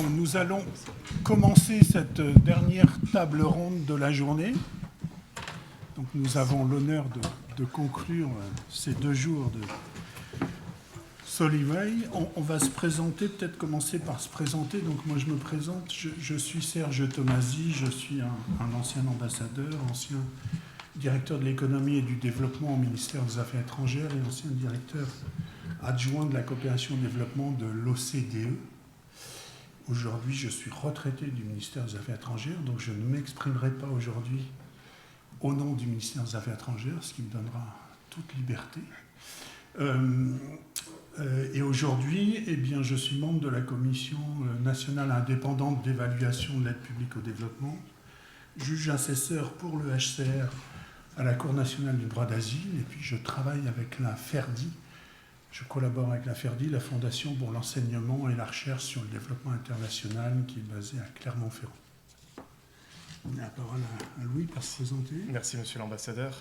Donc nous allons commencer cette dernière table ronde de la journée. Donc nous avons l'honneur de conclure ces 2 jours de Soliveil. On va se présenter, peut-être commencer par se présenter. Donc moi je me présente, je suis Serge Tomasi, je suis un ancien ambassadeur, ancien directeur de l'économie et du développement au ministère des Affaires étrangères et ancien directeur adjoint de la coopération et développement de l'OCDE. Aujourd'hui, je suis retraité du ministère des Affaires étrangères, donc je ne m'exprimerai pas aujourd'hui au nom du ministère des Affaires étrangères, ce qui me donnera toute liberté. Et aujourd'hui, eh bien, je suis membre de la Commission nationale indépendante d'évaluation de l'aide publique au développement, juge assesseur pour le HCR à la Cour nationale du droit d'asile, et puis je travaille avec la FERDI. Je collabore avec la FERDI, la Fondation pour l'enseignement et la recherche sur le développement international, qui est basée à Clermont-Ferrand. La parole à Louis pour se présenter. Merci, monsieur l'ambassadeur.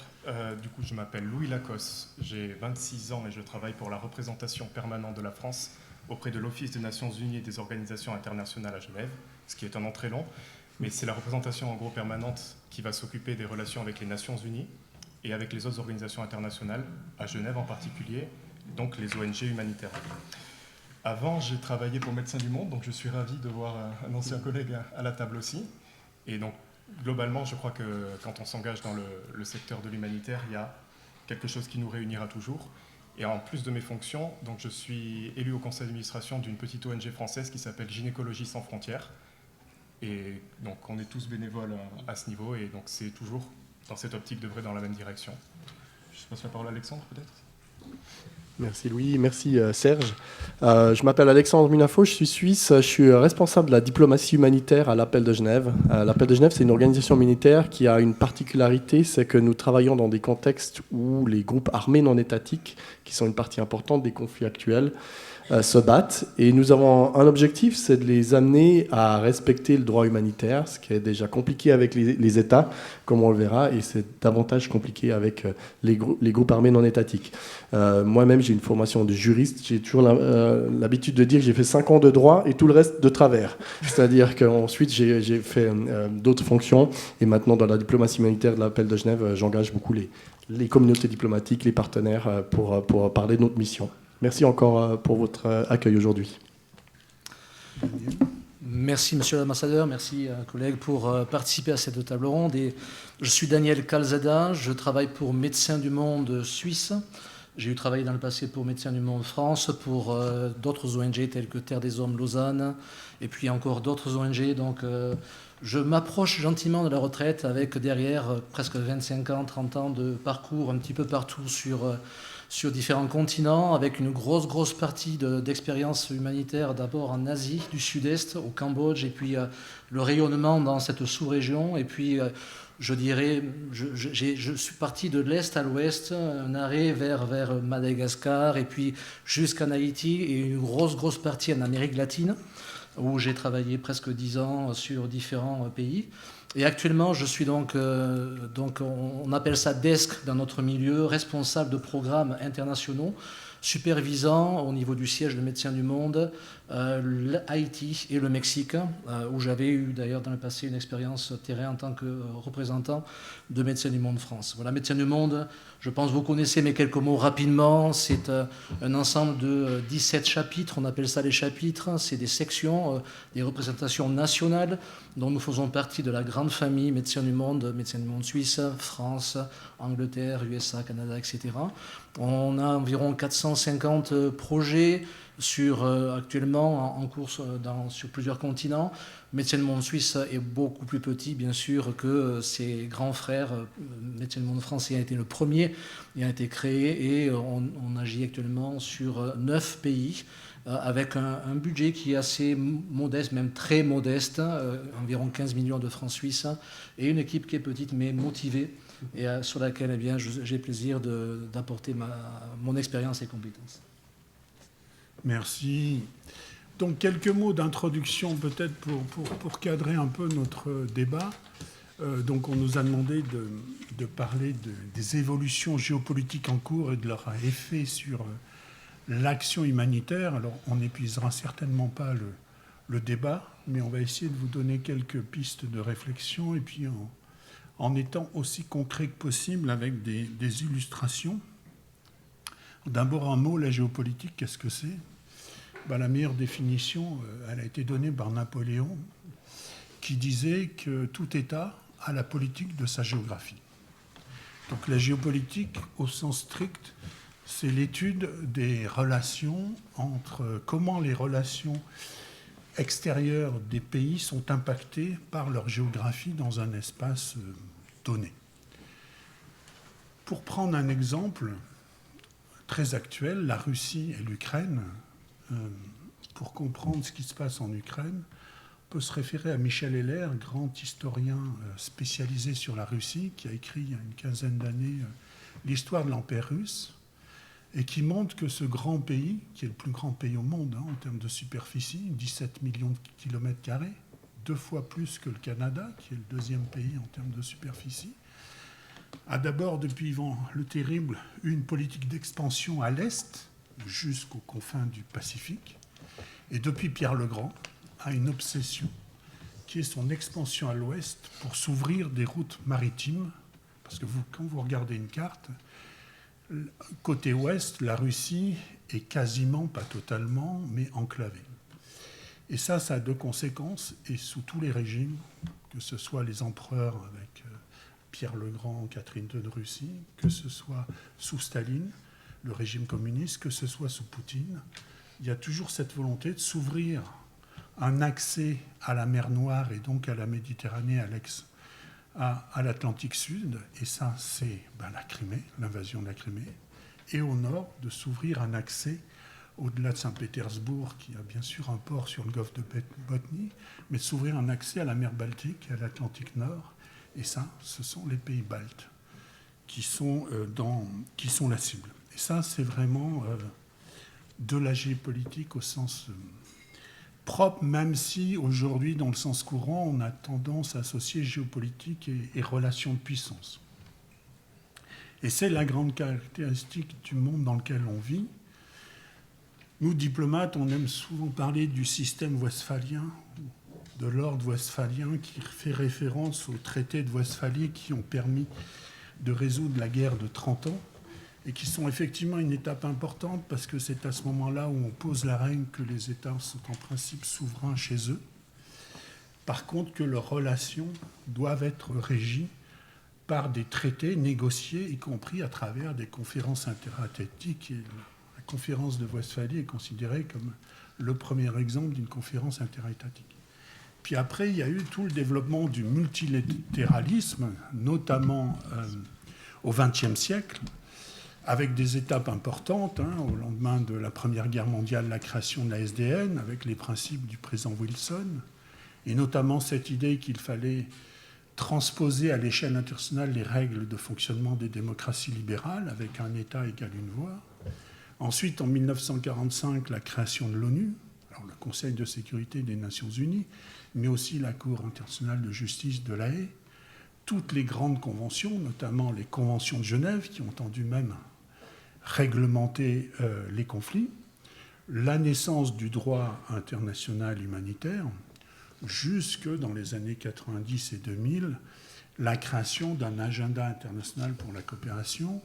Du coup, je m'appelle Louis Lacosse, j'ai 26 ans et je travaille pour la représentation permanente de la France auprès de l'Office des Nations Unies et des organisations internationales à Genève, ce qui est un nom très long, mais c'est la représentation en gros permanente qui va s'occuper des relations avec les Nations Unies et avec les autres organisations internationales, à Genève en particulier, donc les ONG humanitaires. Avant, j'ai travaillé pour Médecins du Monde, donc je suis ravi de voir un ancien collègue à la table aussi. Et donc, globalement, je crois que quand on s'engage dans le secteur de l'humanitaire, il y a quelque chose qui nous réunira toujours. Et en plus de mes fonctions, donc je suis élu au conseil d'administration d'une petite ONG française qui s'appelle Gynécologie sans frontières. Et donc, on est tous bénévoles à ce niveau, et donc c'est toujours dans cette optique d'œuvrer dans la même direction. Je passe la parole à Alexandre, peut-être. Merci Louis, merci Serge. Je m'appelle Alexandre Munafo, je suis suisse, je suis responsable de la diplomatie humanitaire à l'Appel de Genève. L'Appel de Genève, c'est une organisation humanitaire qui a une particularité, c'est que nous travaillons dans des contextes où les groupes armés non étatiques, qui sont une partie importante des conflits actuels, se battent. Et nous avons un objectif, c'est de les amener à respecter le droit humanitaire, ce qui est déjà compliqué avec les États, comme on le verra, et c'est davantage compliqué avec les groupes armés non étatiques. Moi-même, j'ai une formation de juriste. J'ai toujours l'habitude de dire que j'ai fait 5 ans de droit et tout le reste de travers. C'est-à-dire qu'ensuite, j'ai fait d'autres fonctions. Et maintenant, dans la diplomatie humanitaire de l'Appel de Genève, j'engage beaucoup les communautés diplomatiques, les partenaires pour parler de notre mission. Merci encore pour votre accueil aujourd'hui. Merci, monsieur l'ambassadeur, merci, collègues, pour participer à cette table ronde. Et je suis Daniel Calzada, je travaille pour Médecins du Monde Suisse. J'ai eu travaillé dans le passé pour Médecins du Monde France, pour d'autres ONG telles que Terre des Hommes Lausanne, et puis encore d'autres ONG. Donc, je m'approche gentiment de la retraite avec derrière presque 25 ans, 30 ans de parcours un petit peu partout sur différents continents, avec une grosse partie d'expérience humanitaire, d'abord en Asie du Sud-Est, au Cambodge, et puis le rayonnement dans cette sous-région. Et puis, je dirais, je suis parti de l'Est à l'Ouest, un arrêt vers Madagascar, et puis jusqu'en Haïti, et une grosse partie en Amérique latine, où j'ai travaillé presque 10 ans sur différents pays. Et actuellement, je suis donc on appelle ça desk dans notre milieu, responsable de programmes internationaux, supervisant au niveau du siège de Médecins du Monde Haïti et le Mexique, où j'avais eu d'ailleurs dans le passé une expérience terrain en tant que représentant de Médecins du Monde France. Voilà, Médecins du Monde, je pense que vous connaissez, mais quelques mots rapidement. C'est un ensemble de 17 chapitres, on appelle ça les chapitres, c'est des sections, des représentations nationales dont nous faisons partie de la grande famille Médecins du Monde Suisse, France, Angleterre, USA, Canada, etc. On a environ 450 projets actuellement en cours sur plusieurs continents. Médecins du Monde Suisse est beaucoup plus petit, bien sûr, que ses grands frères. Médecins du Monde français a été le premier et a été créé, et on agit actuellement sur 9 pays, avec un budget qui est assez modeste, même très modeste, environ 15 millions de francs suisses, et une équipe qui est petite mais motivée, et sur laquelle eh bien, j'ai le plaisir d'apporter mon expérience et compétences. Merci. Donc quelques mots d'introduction peut-être pour cadrer un peu notre débat. Donc on nous a demandé de parler des évolutions géopolitiques en cours et de leur effet sur l'action humanitaire. Alors on n'épuisera certainement pas le débat, mais on va essayer de vous donner quelques pistes de réflexion, et puis en étant aussi concret que possible avec des illustrations. D'abord un mot, la géopolitique, qu'est-ce que c'est ? La meilleure définition, elle a été donnée par Napoléon, qui disait que tout État a la politique de sa géographie. Donc la géopolitique, au sens strict, c'est l'étude des relations entre comment les relations extérieures des pays sont impactées par leur géographie dans un espace donné. Pour prendre un exemple très actuel, la Russie et l'Ukraine, pour comprendre ce qui se passe en Ukraine, on peut se référer à Michel Heller, grand historien spécialisé sur la Russie, qui a écrit il y a une quinzaine d'années l'histoire de l'Empire russe, et qui montre que ce grand pays, qui est le plus grand pays au monde en termes de superficie, 17 millions de kilomètres carrés, 2 fois plus que le Canada, qui est le deuxième pays en termes de superficie, a d'abord, depuis Ivan le Terrible, eu une politique d'expansion à l'est, jusqu'aux confins du Pacifique, et depuis Pierre le Grand, a une obsession qui est son expansion à l'ouest pour s'ouvrir des routes maritimes, parce que quand vous regardez une carte, côté ouest, la Russie est quasiment, pas totalement, mais enclavée. Et ça a deux conséquences, et sous tous les régimes, que ce soit les empereurs avec Pierre le Grand, Catherine II de Russie, que ce soit sous Staline, le régime communiste, que ce soit sous Poutine, il y a toujours cette volonté de s'ouvrir un accès à la mer Noire et donc à la Méditerranée, à l'Atlantique Sud, et ça c'est la Crimée, l'invasion de la Crimée, et au nord de s'ouvrir un accès au-delà de Saint-Pétersbourg, qui a bien sûr un port sur le golfe de Botnie, mais de s'ouvrir un accès à la mer Baltique et à l'Atlantique Nord, et ça, ce sont les pays baltes qui sont la cible. Et ça, c'est vraiment de la géopolitique au sens propre, même si aujourd'hui, dans le sens courant, on a tendance à associer géopolitique et relations de puissance. Et c'est la grande caractéristique du monde dans lequel on vit. Nous, diplomates, on aime souvent parler du système westphalien, de l'ordre westphalien, qui fait référence aux traités de Westphalie qui ont permis de résoudre la guerre de 30 ans, et qui sont effectivement une étape importante parce que c'est à ce moment-là où on pose la règle que les États sont en principe souverains chez eux. Par contre, que leurs relations doivent être régies par des traités négociés, y compris à travers des conférences interétatiques. Et la conférence de Westphalie est considérée comme le premier exemple d'une conférence interétatique. Puis après, il y a eu tout le développement du multilatéralisme, notamment au XXe siècle, avec des étapes importantes, au lendemain de la Première Guerre mondiale, la création de la SDN, avec les principes du président Wilson, et notamment cette idée qu'il fallait transposer à l'échelle internationale les règles de fonctionnement des démocraties libérales, avec un État égal une voix. Ensuite, en 1945, la création de l'ONU, alors le Conseil de sécurité des Nations Unies, mais aussi la Cour internationale de justice de La Haye, toutes les grandes conventions, notamment les conventions de Genève, qui ont tendu même réglementer les conflits, la naissance du droit international humanitaire, jusque dans les années 90 et 2000, la création d'un agenda international pour la coopération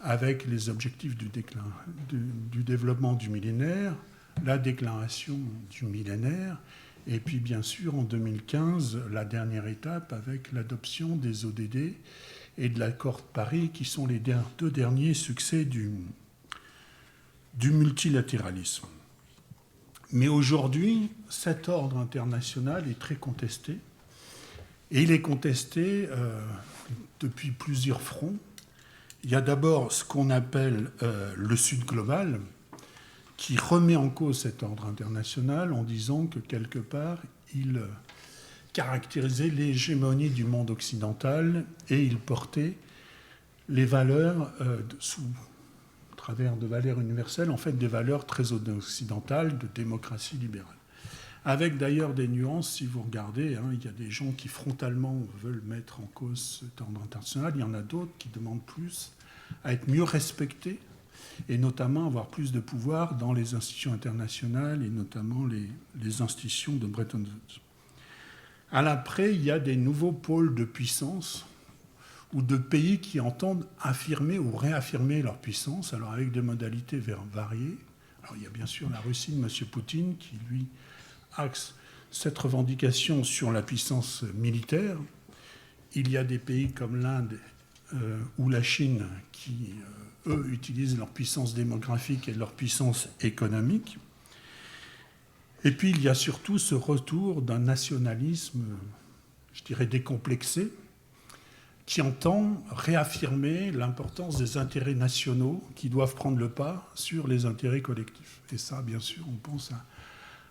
avec les objectifs du développement du millénaire, la déclaration du millénaire, et puis bien sûr en 2015, la dernière étape avec l'adoption des ODD et de l'accord de Paris, qui sont les deux derniers succès du multilatéralisme. Mais aujourd'hui, cet ordre international est très contesté. Et il est contesté depuis plusieurs fronts. Il y a d'abord ce qu'on appelle le Sud global, qui remet en cause cet ordre international en disant que quelque part, il caractérisait l'hégémonie du monde occidental et il portait les valeurs sous travers de valeurs universelles, en fait des valeurs très occidentales de démocratie libérale. Avec d'ailleurs des nuances, si vous regardez, il y a des gens qui frontalement veulent mettre en cause cet ordre international, il y en a d'autres qui demandent plus à être mieux respectés et notamment avoir plus de pouvoir dans les institutions internationales et notamment les institutions de Bretton Woods. À l'après, il y a des nouveaux pôles de puissance ou de pays qui entendent affirmer ou réaffirmer leur puissance, alors avec des modalités variées. Alors il y a bien sûr la Russie de M. Poutine qui, lui, axe cette revendication sur la puissance militaire. Il y a des pays comme l'Inde ou la Chine qui, eux, utilisent leur puissance démographique et leur puissance économique. Et puis il y a surtout ce retour d'un nationalisme, je dirais, décomplexé, qui entend réaffirmer l'importance des intérêts nationaux qui doivent prendre le pas sur les intérêts collectifs. Et ça, bien sûr, on pense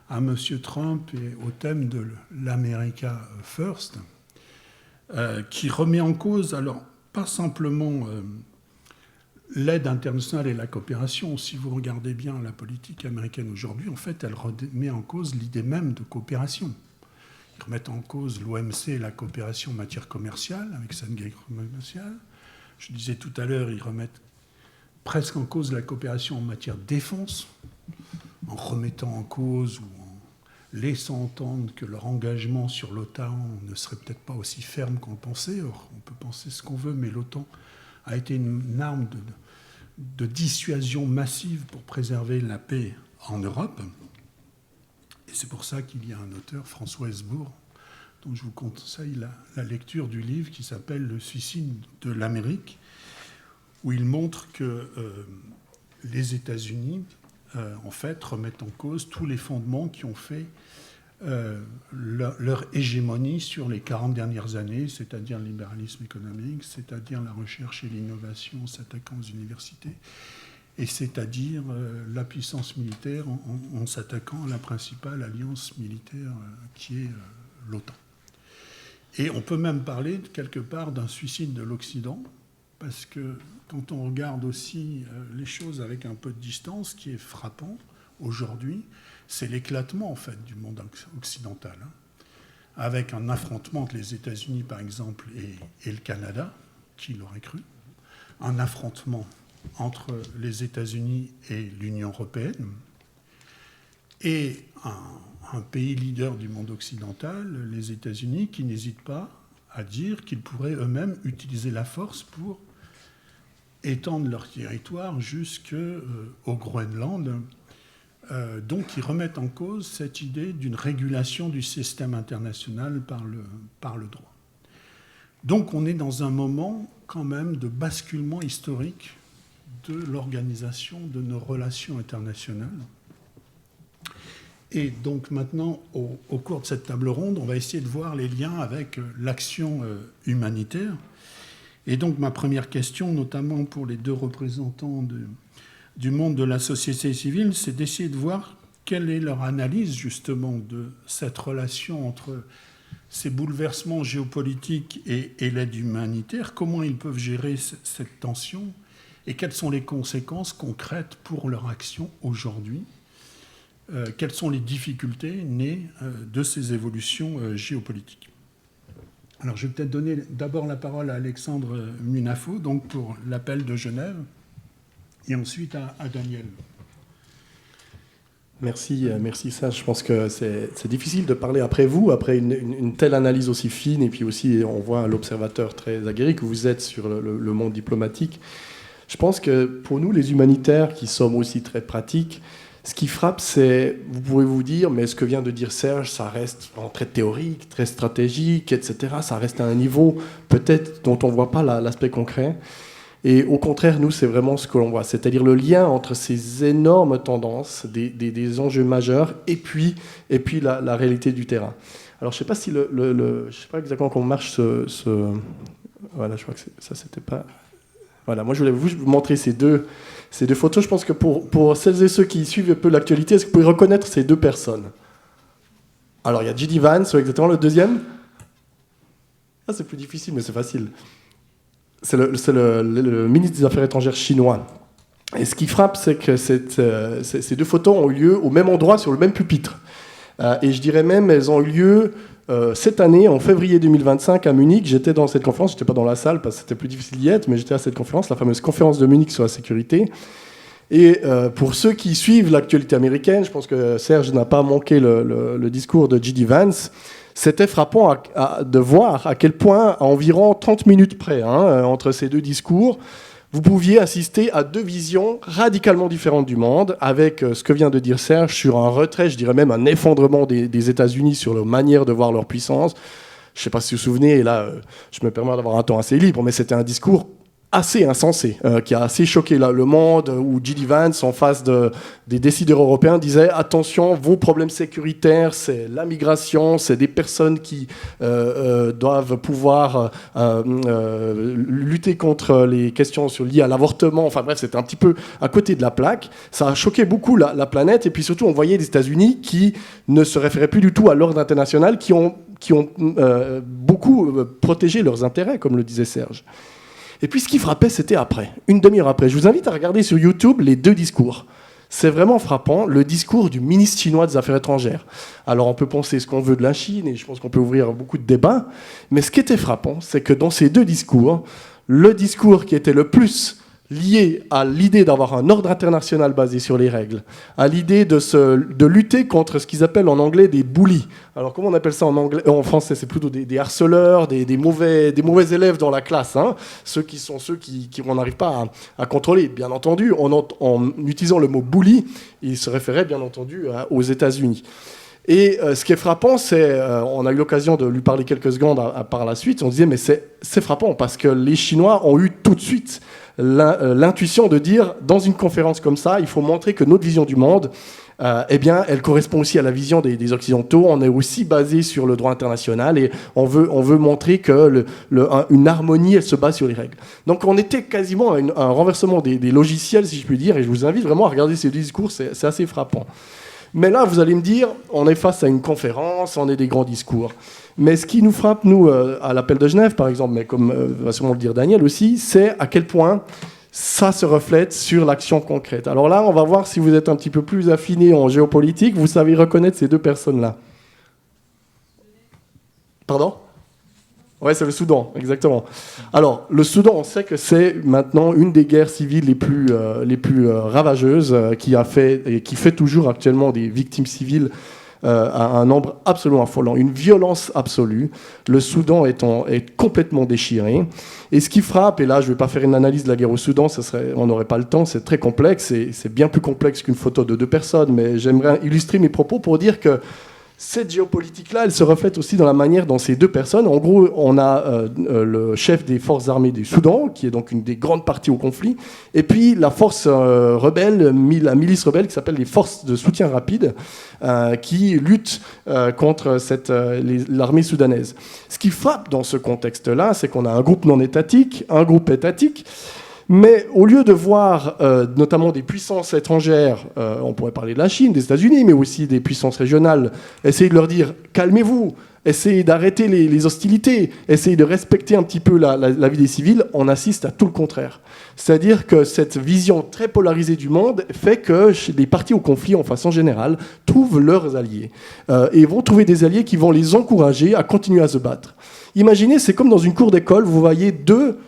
à M. Trump et au thème de l'America First, qui remet en cause, alors pas simplement l'aide internationale et la coopération. Si vous regardez bien la politique américaine aujourd'hui, en fait, elle remet en cause l'idée même de coopération. Ils remettent en cause l'OMC et la coopération en matière commerciale, avec Shanghai commercial. Je disais tout à l'heure, ils remettent presque en cause la coopération en matière de défense, en remettant en cause ou en laissant entendre que leur engagement sur l'OTAN ne serait peut-être pas aussi ferme qu'on le pensait. Or, on peut penser ce qu'on veut, mais l'OTAN a été une arme de dissuasion massive pour préserver la paix en Europe. Et c'est pour ça qu'il y a un auteur, François Hesbourg, dont je vous conseille la lecture du livre qui s'appelle « Le suicide de l'Amérique », où il montre que les États-Unis, en fait, remettent en cause tous les fondements qui ont fait leur hégémonie sur les 40 dernières années, c'est-à-dire le libéralisme économique, c'est-à-dire la recherche et l'innovation en s'attaquant aux universités, et c'est-à-dire la puissance militaire en s'attaquant à la principale alliance militaire qui est l'OTAN. Et on peut même parler quelque part d'un suicide de l'Occident, parce que quand on regarde aussi les choses avec un peu de distance, ce qui est frappant aujourd'hui, c'est l'éclatement en fait du monde occidental, hein, avec un affrontement entre les États-Unis par exemple et le Canada, qui l'aurait cru, un affrontement entre les États-Unis et l'Union européenne, et un pays leader du monde occidental, les États-Unis, qui n'hésitent pas à dire qu'ils pourraient eux-mêmes utiliser la force pour étendre leur territoire jusqu'au Groenland. Donc, ils remettent en cause cette idée d'une régulation du système international par le droit. Donc, on est dans un moment quand même de basculement historique de l'organisation de nos relations internationales. Et donc maintenant, au cours de cette table ronde, on va essayer de voir les liens avec l'action humanitaire. Et donc ma première question, notamment pour les deux représentants du monde de la société civile, c'est d'essayer de voir quelle est leur analyse justement de cette relation entre ces bouleversements géopolitiques et l'aide humanitaire, comment ils peuvent gérer cette tension et quelles sont les conséquences concrètes pour leur action aujourd'hui. Quelles sont les difficultés nées de ces évolutions géopolitiques. Alors, je vais peut-être donner d'abord la parole à Alexandre Munafo, donc pour l'appel de Genève, et ensuite à Daniel. Merci Serge. Je pense que c'est difficile de parler après vous, après une telle analyse aussi fine, et puis aussi on voit l'observateur très aguerri que vous êtes sur le monde diplomatique. Je pense que pour nous, les humanitaires, qui sommes aussi très pratiques, ce qui frappe, c'est, vous pouvez vous dire, mais ce que vient de dire Serge, ça reste très théorique, très stratégique, etc. Ça reste à un niveau peut-être dont on ne voit pas l'aspect concret. Et au contraire, nous, c'est vraiment ce que l'on voit. C'est-à-dire le lien entre ces énormes tendances, des enjeux majeurs, et puis la réalité du terrain. Alors, je ne sais pas si je sais pas exactement comment marche voilà, je crois que ça, c'était pas... Voilà, moi, je voulais vous montrer ces deux photos. Je pense que pour celles et ceux qui suivent un peu l'actualité, est-ce que vous pouvez reconnaître ces deux personnes? Alors, il y a J.D. Vance, exactement, le deuxième. Ah, c'est plus difficile, mais c'est facile. C'est le ministre des Affaires étrangères chinois. Et ce qui frappe, c'est que ces deux photos ont eu lieu au même endroit, sur le même pupitre. Et je dirais même, elles ont eu lieu cette année, en février 2025, à Munich. J'étais dans cette conférence, je n'étais pas dans la salle parce que c'était plus difficile d'y être, mais j'étais à cette conférence, la fameuse conférence de Munich sur la sécurité. Et pour ceux qui suivent l'actualité américaine, je pense que Serge n'a pas manqué le discours de J.D. Vance. C'était frappant de voir à quel point, à environ 30 minutes près, entre ces deux discours, vous pouviez assister à deux visions radicalement différentes du monde, avec ce que vient de dire Serge sur un retrait, je dirais même un effondrement des États-Unis sur leur manière de voir leur puissance. Je ne sais pas si vous vous souvenez, et là, je me permets d'avoir un temps assez libre, mais c'était un discours assez insensé, qui a assez choqué le monde, où J.D. Vance, en face des décideurs européens, disait « Attention, vos problèmes sécuritaires, c'est la migration, c'est des personnes qui doivent pouvoir lutter contre les questions liées à l'avortement. » Enfin bref, c'était un petit peu à côté de la plaque. Ça a choqué beaucoup la planète, et puis surtout, on voyait des États-Unis qui ne se référaient plus du tout à l'ordre international, qui ont beaucoup protégé leurs intérêts, comme le disait Serge. Et puis ce qui frappait, c'était après, une demi-heure après. Je vous invite à regarder sur YouTube les deux discours. C'est vraiment frappant, le discours du ministre chinois des Affaires étrangères. Alors on peut penser ce qu'on veut de la Chine, et je pense qu'on peut ouvrir beaucoup de débats, mais ce qui était frappant, c'est que dans ces deux discours, le discours qui était le plus lié à l'idée d'avoir un ordre international basé sur les règles, à l'idée de lutter contre ce qu'ils appellent en anglais des bullies. Alors comment on appelle ça en français? C'est plutôt des harceleurs, des mauvais élèves dans la classe, ceux qu'on n'arrive pas à contrôler. Bien entendu, en utilisant le mot bully, il se référait bien entendu aux États-Unis. Et ce qui est frappant, c'est, on a eu l'occasion de lui parler quelques secondes par la suite, on disait mais c'est frappant parce que les Chinois ont eu tout de suite l'intuition de dire, dans une conférence comme ça, il faut montrer que notre vision du monde, elle correspond aussi à la vision des Occidentaux. On est aussi basé sur le droit international et on veut montrer que une harmonie, elle se base sur les règles. Donc on était quasiment à un renversement des logiciels, si je puis dire, et je vous invite vraiment à regarder ces discours, c'est assez frappant. Mais là, vous allez me dire, on est face à une conférence, on est des grands discours. Mais ce qui nous frappe, nous, à l'appel de Genève, par exemple, mais comme va sûrement le dire Daniel aussi, c'est à quel point ça se reflète sur l'action concrète. Alors là, on va voir si vous êtes un petit peu plus affiné en géopolitique, vous savez reconnaître ces deux personnes-là. Pardon ? Ouais, c'est le Soudan, exactement. Alors, le Soudan, on sait que c'est maintenant une des guerres civiles les plus ravageuses, qui fait toujours actuellement des victimes civiles à un nombre absolument affolant, une violence absolue. Le Soudan est complètement déchiré. Et ce qui frappe, et là je ne vais pas faire une analyse de la guerre au Soudan, on n'aurait pas le temps, c'est très complexe, et c'est bien plus complexe qu'une photo de deux personnes, mais j'aimerais illustrer mes propos pour dire que cette géopolitique-là, elle se reflète aussi dans la manière dont ces deux personnes, en gros, on a le chef des forces armées du Soudan, qui est donc une des grandes parties au conflit, et puis la force rebelle, la milice rebelle qui s'appelle les forces de soutien rapide, qui luttent contre l'armée soudanaise. Ce qui frappe dans ce contexte-là, c'est qu'on a un groupe non étatique, un groupe étatique. Mais au lieu de voir notamment des puissances étrangères, on pourrait parler de la Chine, des États-Unis, mais aussi des puissances régionales, essayer de leur dire « calmez-vous », essayez d'arrêter les hostilités, essayez de respecter un petit peu la vie des civils, on assiste à tout le contraire. C'est-à-dire que cette vision très polarisée du monde fait que les partis au conflit, en façon générale, trouvent leurs alliés. Et vont trouver des alliés qui vont les encourager à continuer à se battre. Imaginez, c'est comme dans une cour d'école, vous voyez deux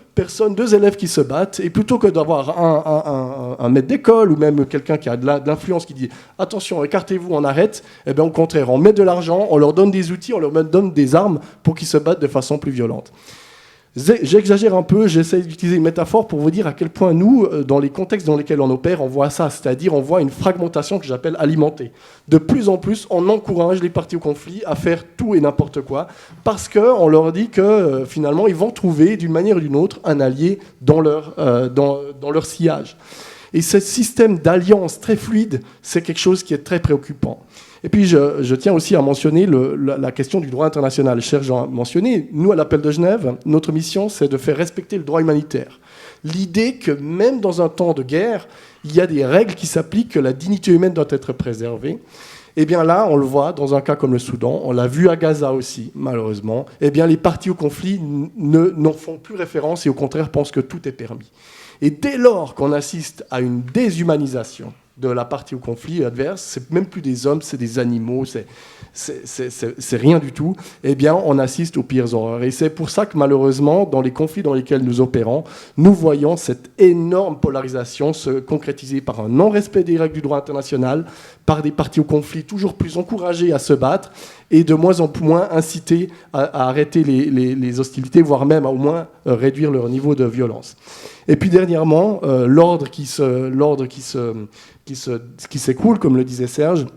élèves qui se battent, et plutôt que d'avoir un maître d'école ou même quelqu'un qui a de l'influence qui dit « attention, écartez-vous, on arrête », eh bien, au contraire, on met de l'argent, on leur donne des outils, on leur donne des armes pour qu'ils se battent de façon plus violente. J'exagère un peu, j'essaie d'utiliser une métaphore pour vous dire à quel point nous, dans les contextes dans lesquels on opère, on voit ça, c'est-à-dire on voit une fragmentation que j'appelle alimentée. De plus en plus, on encourage les partis au conflit à faire tout et n'importe quoi, parce qu'on leur dit que finalement, ils vont trouver d'une manière ou d'une autre un allié dans leur sillage. Et ce système d'alliance très fluide, c'est quelque chose qui est très préoccupant. Et puis, je tiens aussi à mentionner la question du droit international. Serge a mentionné, nous, à l'appel de Genève, notre mission, c'est de faire respecter le droit humanitaire. L'idée que même dans un temps de guerre, il y a des règles qui s'appliquent, que la dignité humaine doit être préservée. Eh bien là, on le voit dans un cas comme le Soudan, on l'a vu à Gaza aussi, malheureusement. Eh bien, les partis au conflit n'en font plus référence et au contraire pensent que tout est permis. Et dès lors qu'on assiste à une déshumanisation de la partie au conflit adverse, c'est même plus des hommes, c'est des animaux, c'est rien du tout, eh bien, on assiste aux pires horreurs. Et c'est pour ça que, malheureusement, dans les conflits dans lesquels nous opérons, nous voyons cette énorme polarisation se concrétiser par un non-respect des règles du droit international, par des parties au conflit toujours plus encouragées à se battre et de moins en moins incités à arrêter les hostilités, voire même à au moins réduire leur niveau de violence. Et puis, dernièrement, l'ordre qui s'écoule, comme le disait Serge.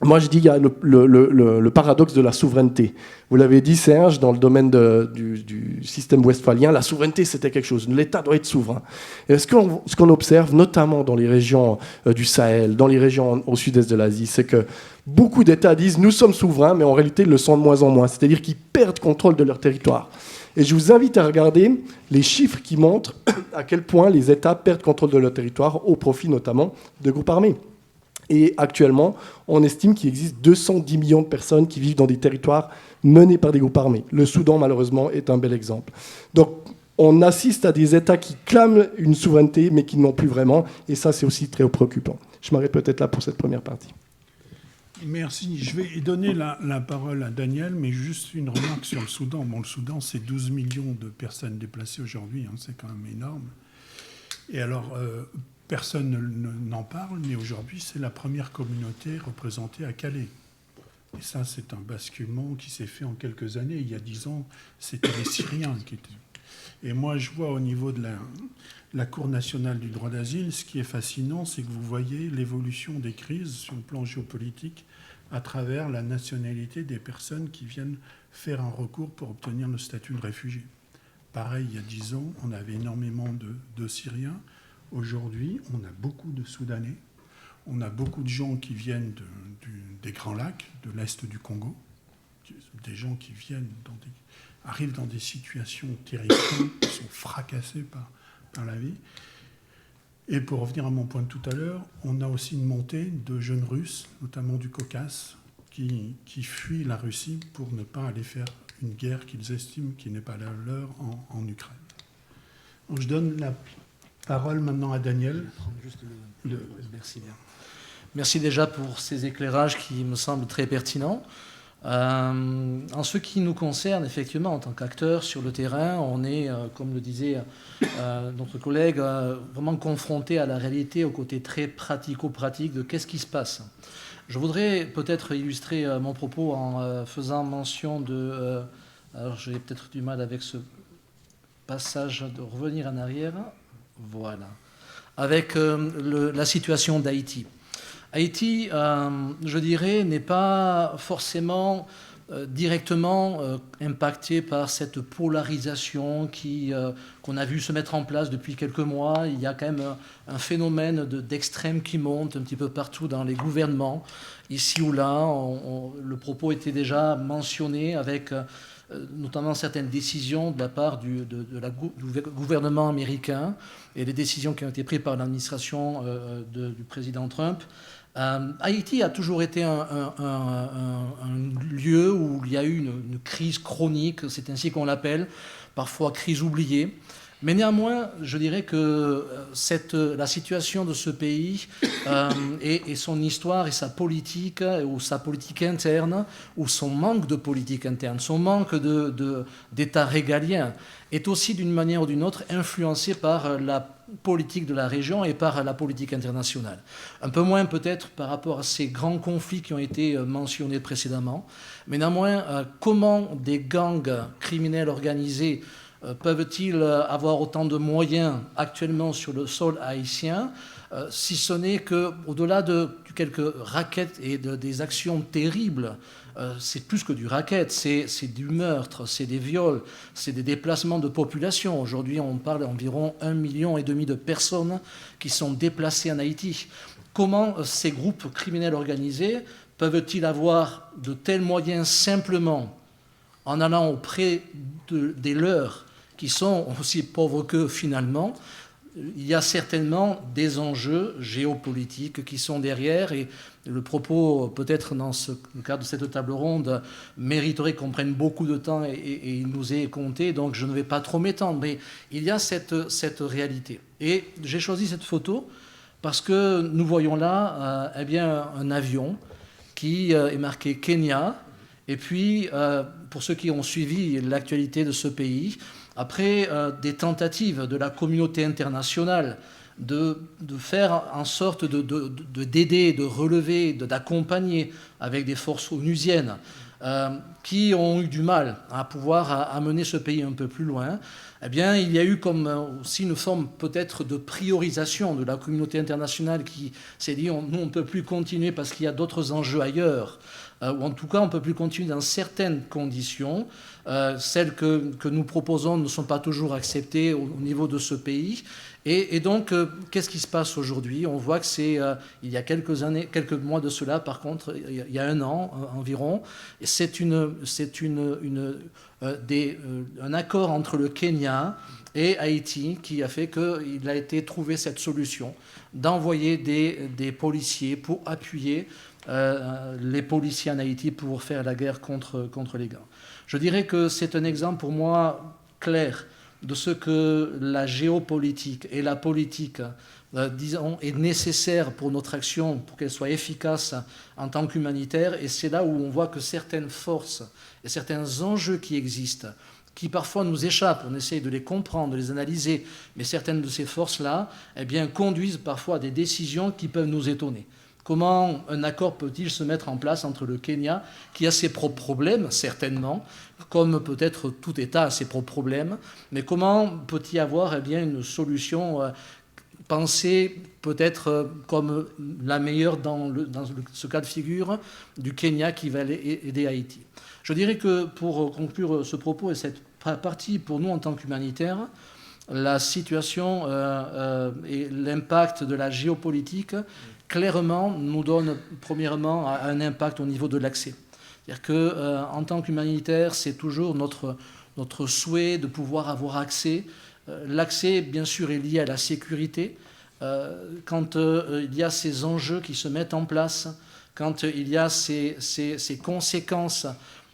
Moi, je dis qu'il y a le paradoxe de la souveraineté. Vous l'avez dit, Serge, dans le domaine du système westphalien, la souveraineté, c'était quelque chose. L'État doit être souverain. Et ce qu'on observe, notamment dans les régions du Sahel, dans les régions au sud-est de l'Asie, c'est que beaucoup d'États disent « nous sommes souverains », mais en réalité, ils le sont de moins en moins. C'est-à-dire qu'ils perdent contrôle de leur territoire. Et je vous invite à regarder les chiffres qui montrent à quel point les États perdent contrôle de leur territoire, au profit notamment de groupes armés. Et actuellement, on estime qu'il existe 210 millions de personnes qui vivent dans des territoires menés par des groupes armés. Le Soudan, malheureusement, est un bel exemple. Donc, on assiste à des États qui clament une souveraineté, mais qui n'en ont plus vraiment. Et ça, c'est aussi très préoccupant. Je m'arrête peut-être là pour cette première partie. Merci. Je vais donner la parole à Daniel, mais juste une remarque sur le Soudan. Bon, le Soudan, c'est 12 millions de personnes déplacées aujourd'hui. Hein, c'est quand même énorme. Et alors, personne n'en parle, mais aujourd'hui, c'est la première communauté représentée à Calais. Et ça, c'est un basculement qui s'est fait en quelques années. Il y a 10 ans, c'était les Syriens qui étaient... Et moi, je vois au niveau de la Cour nationale du droit d'asile, ce qui est fascinant, c'est que vous voyez l'évolution des crises sur le plan géopolitique à travers la nationalité des personnes qui viennent faire un recours pour obtenir le statut de réfugié. Pareil, il y a 10 ans, on avait énormément de Syriens. Aujourd'hui, on a beaucoup de Soudanais. On a beaucoup de gens qui viennent des Grands Lacs, de l'Est du Congo. Des gens qui arrivent dans des situations terrifiantes, qui sont fracassés par la vie. Et pour revenir à mon point de tout à l'heure, on a aussi une montée de jeunes Russes, notamment du Caucase, qui fuient la Russie pour ne pas aller faire une guerre qu'ils estiment qui n'est pas la leur en Ukraine. Donc je donne la parole maintenant à Daniel. Merci bien. Merci déjà pour ces éclairages qui me semblent très pertinents. En ce qui nous concerne, effectivement, en tant qu'acteurs sur le terrain, on est, comme le disait notre collègue, vraiment confronté à la réalité, au côté très pratico-pratique de qu'est-ce qui se passe. Je voudrais peut-être illustrer mon propos en faisant mention de... alors j'ai peut-être du mal avec ce passage de revenir en arrière. Voilà. Avec la situation d'Haïti. Haïti, je dirais, n'est pas forcément directement impacté par cette polarisation qu'on a vu se mettre en place depuis quelques mois. Il y a quand même un phénomène d'extrême qui monte un petit peu partout dans les gouvernements. Ici ou là, le propos était déjà mentionné avec notamment certaines décisions de la part du gouvernement américain et les décisions qui ont été prises par l'administration du président Trump. Haïti a toujours été un lieu où il y a eu une crise chronique, c'est ainsi qu'on l'appelle, parfois crise oubliée. Mais néanmoins, je dirais que la situation de ce pays et son histoire et sa politique, ou sa politique interne, ou son manque de politique interne, son manque d'État régalien, est aussi d'une manière ou d'une autre influencé par la politique de la région et par la politique internationale. Un peu moins peut-être par rapport à ces grands conflits qui ont été mentionnés précédemment, mais néanmoins, comment des gangs criminels organisés peuvent-ils avoir autant de moyens actuellement sur le sol haïtien, si ce n'est qu'au-delà de quelques rackets et des actions terribles, c'est plus que du racket, c'est du meurtre, c'est des viols, c'est des déplacements de population. Aujourd'hui, on parle d'environ 1,5 million de personnes qui sont déplacées en Haïti. Comment ces groupes criminels organisés peuvent-ils avoir de tels moyens simplement en allant auprès des leurs qui sont aussi pauvres qu'eux finalement? Il y a certainement des enjeux géopolitiques qui sont derrière et le propos, peut-être dans le cadre de cette table ronde, mériterait qu'on prenne beaucoup de temps et il nous est compté, donc je ne vais pas trop m'étendre, mais il y a cette réalité. Et j'ai choisi cette photo parce que nous voyons là eh bien, un avion qui est marqué Kenya. Et puis, pour ceux qui ont suivi l'actualité de ce pays, après des tentatives de la communauté internationale de faire en sorte d'aider, de relever, d'accompagner avec des forces onusiennes qui ont eu du mal à pouvoir amener ce pays un peu plus loin, eh bien, il y a eu comme aussi une forme peut-être de priorisation de la communauté internationale qui s'est dit nous, on ne peut plus continuer parce qu'il y a d'autres enjeux ailleurs, ou en tout cas, on ne peut plus continuer dans certaines conditions. Celles que nous proposons ne sont pas toujours acceptées au niveau de ce pays. Et donc, qu'est-ce qui se passe aujourd'hui? On voit que c'est, il y a quelques mois de cela, par contre, il y a un an environ, c'est un accord entre le Kenya et Haïti qui a fait qu'il a été trouvé cette solution d'envoyer des policiers pour appuyer les policiers en Haïti pour faire la guerre contre les gangs. Je dirais que c'est un exemple pour moi clair de ce que la géopolitique et la politique, disons, est nécessaire pour notre action, pour qu'elle soit efficace en tant qu'humanitaire. Et c'est là où on voit que certaines forces et certains enjeux qui existent, qui parfois nous échappent, on essaye de les comprendre, de les analyser, mais certaines de ces forces-là, eh bien, conduisent parfois à des décisions qui peuvent nous étonner. Comment un accord peut-il se mettre en place entre le Kenya, qui a ses propres problèmes, certainement, comme peut-être tout État a ses propres problèmes, mais comment peut-il y avoir eh bien, une solution pensée peut-être comme la meilleure dans ce cas de figure du Kenya qui va aider Haïti? Je dirais que pour conclure ce propos et cette partie, pour nous en tant qu'humanitaires, la situation et l'impact de la géopolitique clairement nous donne premièrement un impact au niveau de l'accès. C'est-à-dire qu'en tant qu'humanitaire, c'est toujours notre souhait de pouvoir avoir accès. L'accès, bien sûr, est lié à la sécurité. Quand il y a ces enjeux qui se mettent en place, quand il y a ces conséquences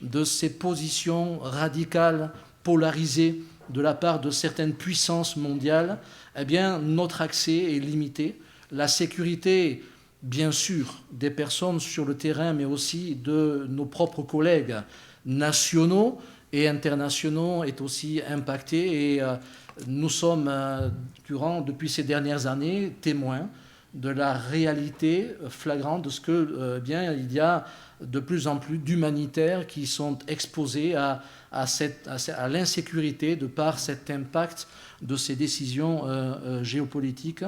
de ces positions radicales, polarisées de la part de certaines puissances mondiales, eh bien, notre accès est limité. La sécurité, bien sûr, des personnes sur le terrain, mais aussi de nos propres collègues nationaux et internationaux est aussi impactée. Et nous sommes, depuis ces dernières années, témoins de la réalité flagrante de ce que, bien, il y a de plus en plus d'humanitaires qui sont exposés à l'insécurité de par cet impact de ces décisions géopolitiques.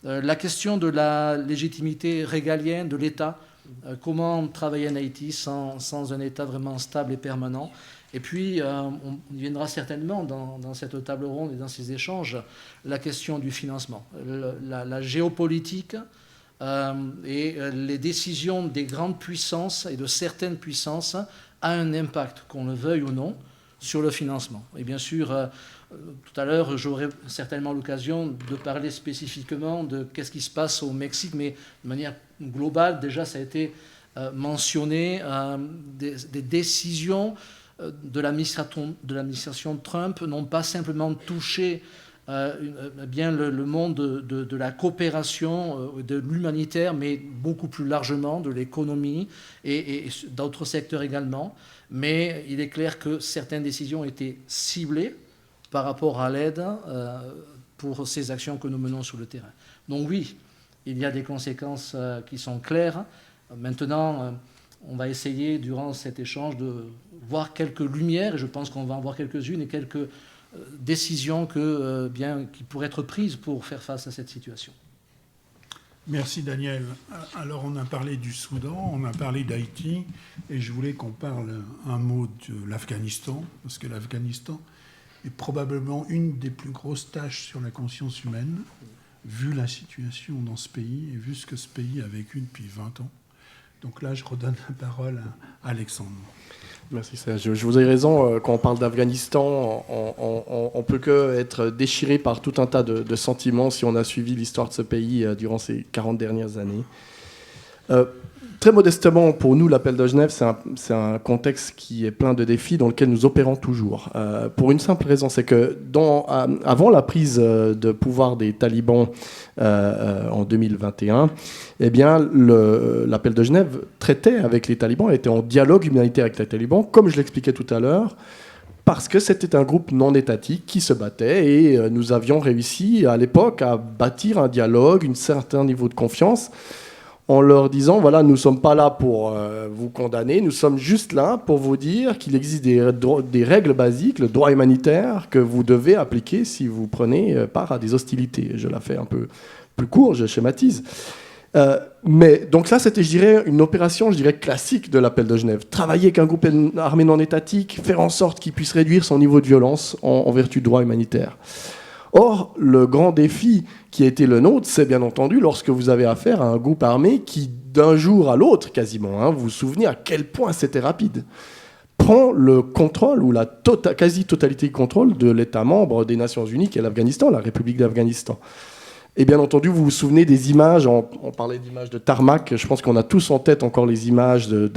La question de la légitimité régalienne de l'État, comment travailler en Haïti sans un État vraiment stable et permanent. Et puis, on viendra certainement dans cette table ronde et dans ces échanges, la question du financement. La géopolitique et les décisions des grandes puissances et de certaines puissances a un impact, qu'on le veuille ou non, sur le financement. Et bien sûr, tout à l'heure, j'aurai certainement l'occasion de parler spécifiquement de qu'est-ce qui se passe au Mexique, mais de manière globale, déjà, ça a été mentionné, des décisions de l'administration Trump n'ont pas simplement touché bien le monde de la coopération, de l'humanitaire, mais beaucoup plus largement de l'économie et d'autres secteurs également. Mais il est clair que certaines décisions ont été ciblées par rapport à l'aide pour ces actions que nous menons sur le terrain. Donc oui, il y a des conséquences qui sont claires. Maintenant, on va essayer, durant cet échange, de voir quelques lumières, et je pense qu'on va en voir quelques-unes, et quelques décisions qui pourraient être prises pour faire face à cette situation. Merci Daniel. Alors on a parlé du Soudan, on a parlé d'Haïti, et je voulais qu'on parle un mot de l'Afghanistan, parce que l'Afghanistan est probablement une des plus grosses tâches sur la conscience humaine, vu la situation dans ce pays et vu ce que ce pays a vécu depuis 20 ans. Donc là, je redonne la parole à Alexandre. Merci Serge. Je vous ai raison, quand on parle d'Afghanistan, on peut que être déchiré par tout un tas de sentiments si on a suivi l'histoire de ce pays durant ces 40 dernières années. Très modestement, pour nous, l'appel de Genève, c'est un contexte qui est plein de défis dans lequel nous opérons toujours. Pour une simple raison, c'est que avant la prise de pouvoir des talibans en 2021, eh bien, l'appel de Genève traitait avec les talibans, était en dialogue humanitaire avec les talibans, comme je l'expliquais tout à l'heure, parce que c'était un groupe non étatique qui se battait et nous avions réussi à l'époque à bâtir un dialogue, un certain niveau de confiance, en leur disant, voilà, nous ne sommes pas là pour vous condamner, nous sommes juste là pour vous dire qu'il existe des règles basiques, le droit humanitaire, que vous devez appliquer si vous prenez part à des hostilités. Je la fais un peu plus court, je schématise. Mais donc ça, c'était, je dirais, une opération, classique de l'appel de Genève. Travailler avec un groupe armé non étatique, faire en sorte qu'il puisse réduire son niveau de violence en vertu du droit humanitaire. Or, le grand défi qui a été le nôtre, c'est bien entendu lorsque vous avez affaire à un groupe armé qui, d'un jour à l'autre quasiment, vous vous souvenez à quel point c'était rapide, prend le contrôle ou la quasi-totalité du contrôle de l'État membre des Nations Unies, qui est l'Afghanistan, la République d'Afghanistan. Et bien entendu, vous vous souvenez des images, on parlait d'images de tarmac, je pense qu'on a tous en tête encore les images de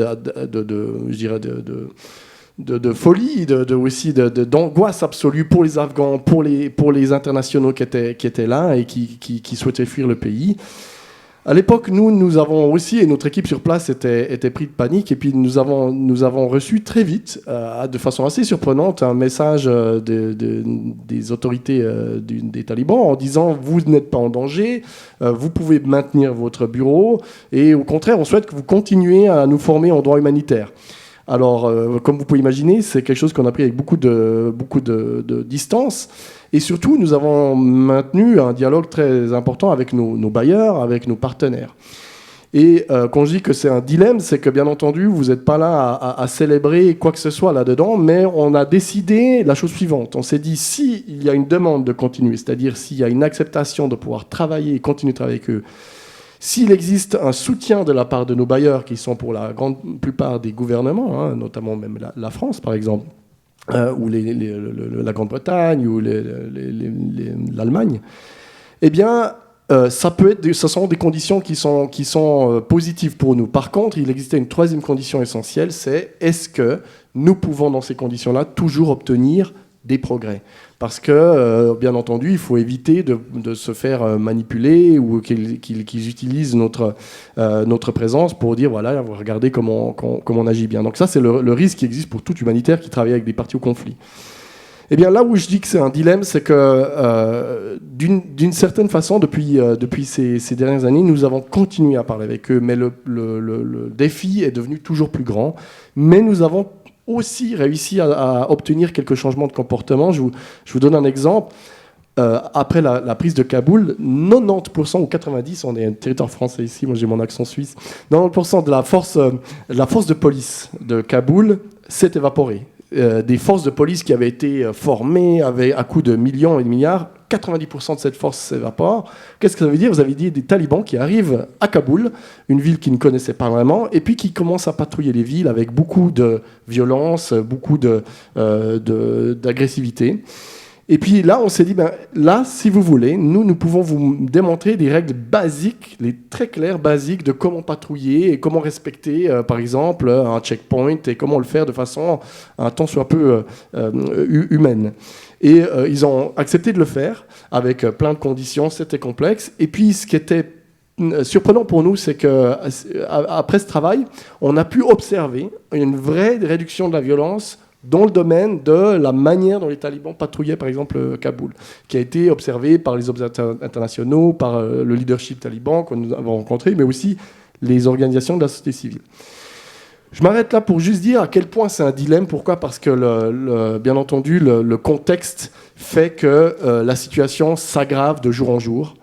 folie, aussi d'angoisse absolue pour les Afghans, pour les internationaux qui étaient là et qui souhaitaient fuir le pays. À l'époque, nous avons aussi, et notre équipe sur place était pris de panique, et puis nous avons reçu très vite, de façon assez surprenante, un message des autorités des talibans en disant « Vous n'êtes pas en danger, vous pouvez maintenir votre bureau, et au contraire, on souhaite que vous continuiez à nous former en droit humanitaire ». Alors, comme vous pouvez imaginer, c'est quelque chose qu'on a pris avec beaucoup de distance. Et surtout, nous avons maintenu un dialogue très important avec nos bailleurs, avec nos partenaires. Et quand je dis que c'est un dilemme, c'est que, bien entendu, vous n'êtes pas là à célébrer quoi que ce soit là-dedans, mais on a décidé la chose suivante. On s'est dit, s'il y a une demande de continuer, c'est-à-dire s'il y a une acceptation de pouvoir travailler et continuer de travailler avec eux, s'il existe un soutien de la part de nos bailleurs, qui sont pour la grande plupart des gouvernements, notamment même la France par exemple, ou la Grande-Bretagne, ou l'Allemagne, eh bien, ce sont des conditions qui sont positives pour nous. Par contre, il existait une troisième condition essentielle, c'est est-ce que nous pouvons, dans ces conditions-là, toujours obtenir des progrès. Parce que, bien entendu, il faut éviter de se faire manipuler ou qu'ils utilisent notre présence pour dire, voilà, regardez comment on agit bien. Donc ça, c'est le risque qui existe pour tout humanitaire qui travaille avec des parties au conflit. Eh bien, là où je dis que c'est un dilemme, c'est que, d'une certaine façon, depuis ces dernières années, nous avons continué à parler avec eux, mais le défi est devenu toujours plus grand. Mais nous avons aussi réussi à obtenir quelques changements de comportement. Je vous donne un exemple. Après la prise de Kaboul, 90% ou 90%, on est un territoire français ici, moi j'ai mon accent suisse, 90% de la force de police de Kaboul s'est évaporée. Des forces de police qui avaient été formées à coût de millions et de milliards, 90% de cette force s'évapore. Qu'est-ce que ça veut dire ? Vous avez dit des talibans qui arrivent à Kaboul, une ville qu'ils ne connaissaient pas vraiment, et puis qui commencent à patrouiller les villes avec beaucoup de violence, beaucoup d'agressivité. Et puis là, on s'est dit, là, si vous voulez, nous pouvons vous démontrer des règles basiques, les très claires basiques de comment patrouiller et comment respecter, par exemple, un checkpoint et comment le faire de façon un tant soit peu humaine. Et ils ont accepté de le faire avec plein de conditions, c'était complexe. Et puis, ce qui était surprenant pour nous, c'est qu'après ce travail, on a pu observer une vraie réduction de la violence dans le domaine de la manière dont les talibans patrouillaient, par exemple, Kaboul, qui a été observé par les observateurs internationaux, par le leadership taliban que nous avons rencontré, mais aussi les organisations de la société civile. Je m'arrête là pour juste dire à quel point c'est un dilemme. Pourquoi ? Parce que, bien entendu, le contexte fait que la situation s'aggrave de jour en jour.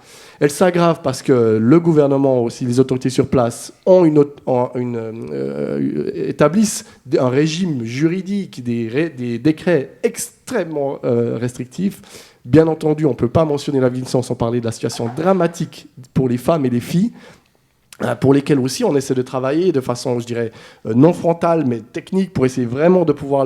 Elle s'aggrave parce que le gouvernement, aussi les autorités sur place, établissent un régime juridique, des décrets extrêmement restrictifs. Bien entendu, on ne peut pas mentionner l'Afghanistan sans parler de la situation dramatique pour les femmes et les filles, pour lesquelles aussi on essaie de travailler de façon, je dirais, non frontale, mais technique, pour essayer vraiment de pouvoir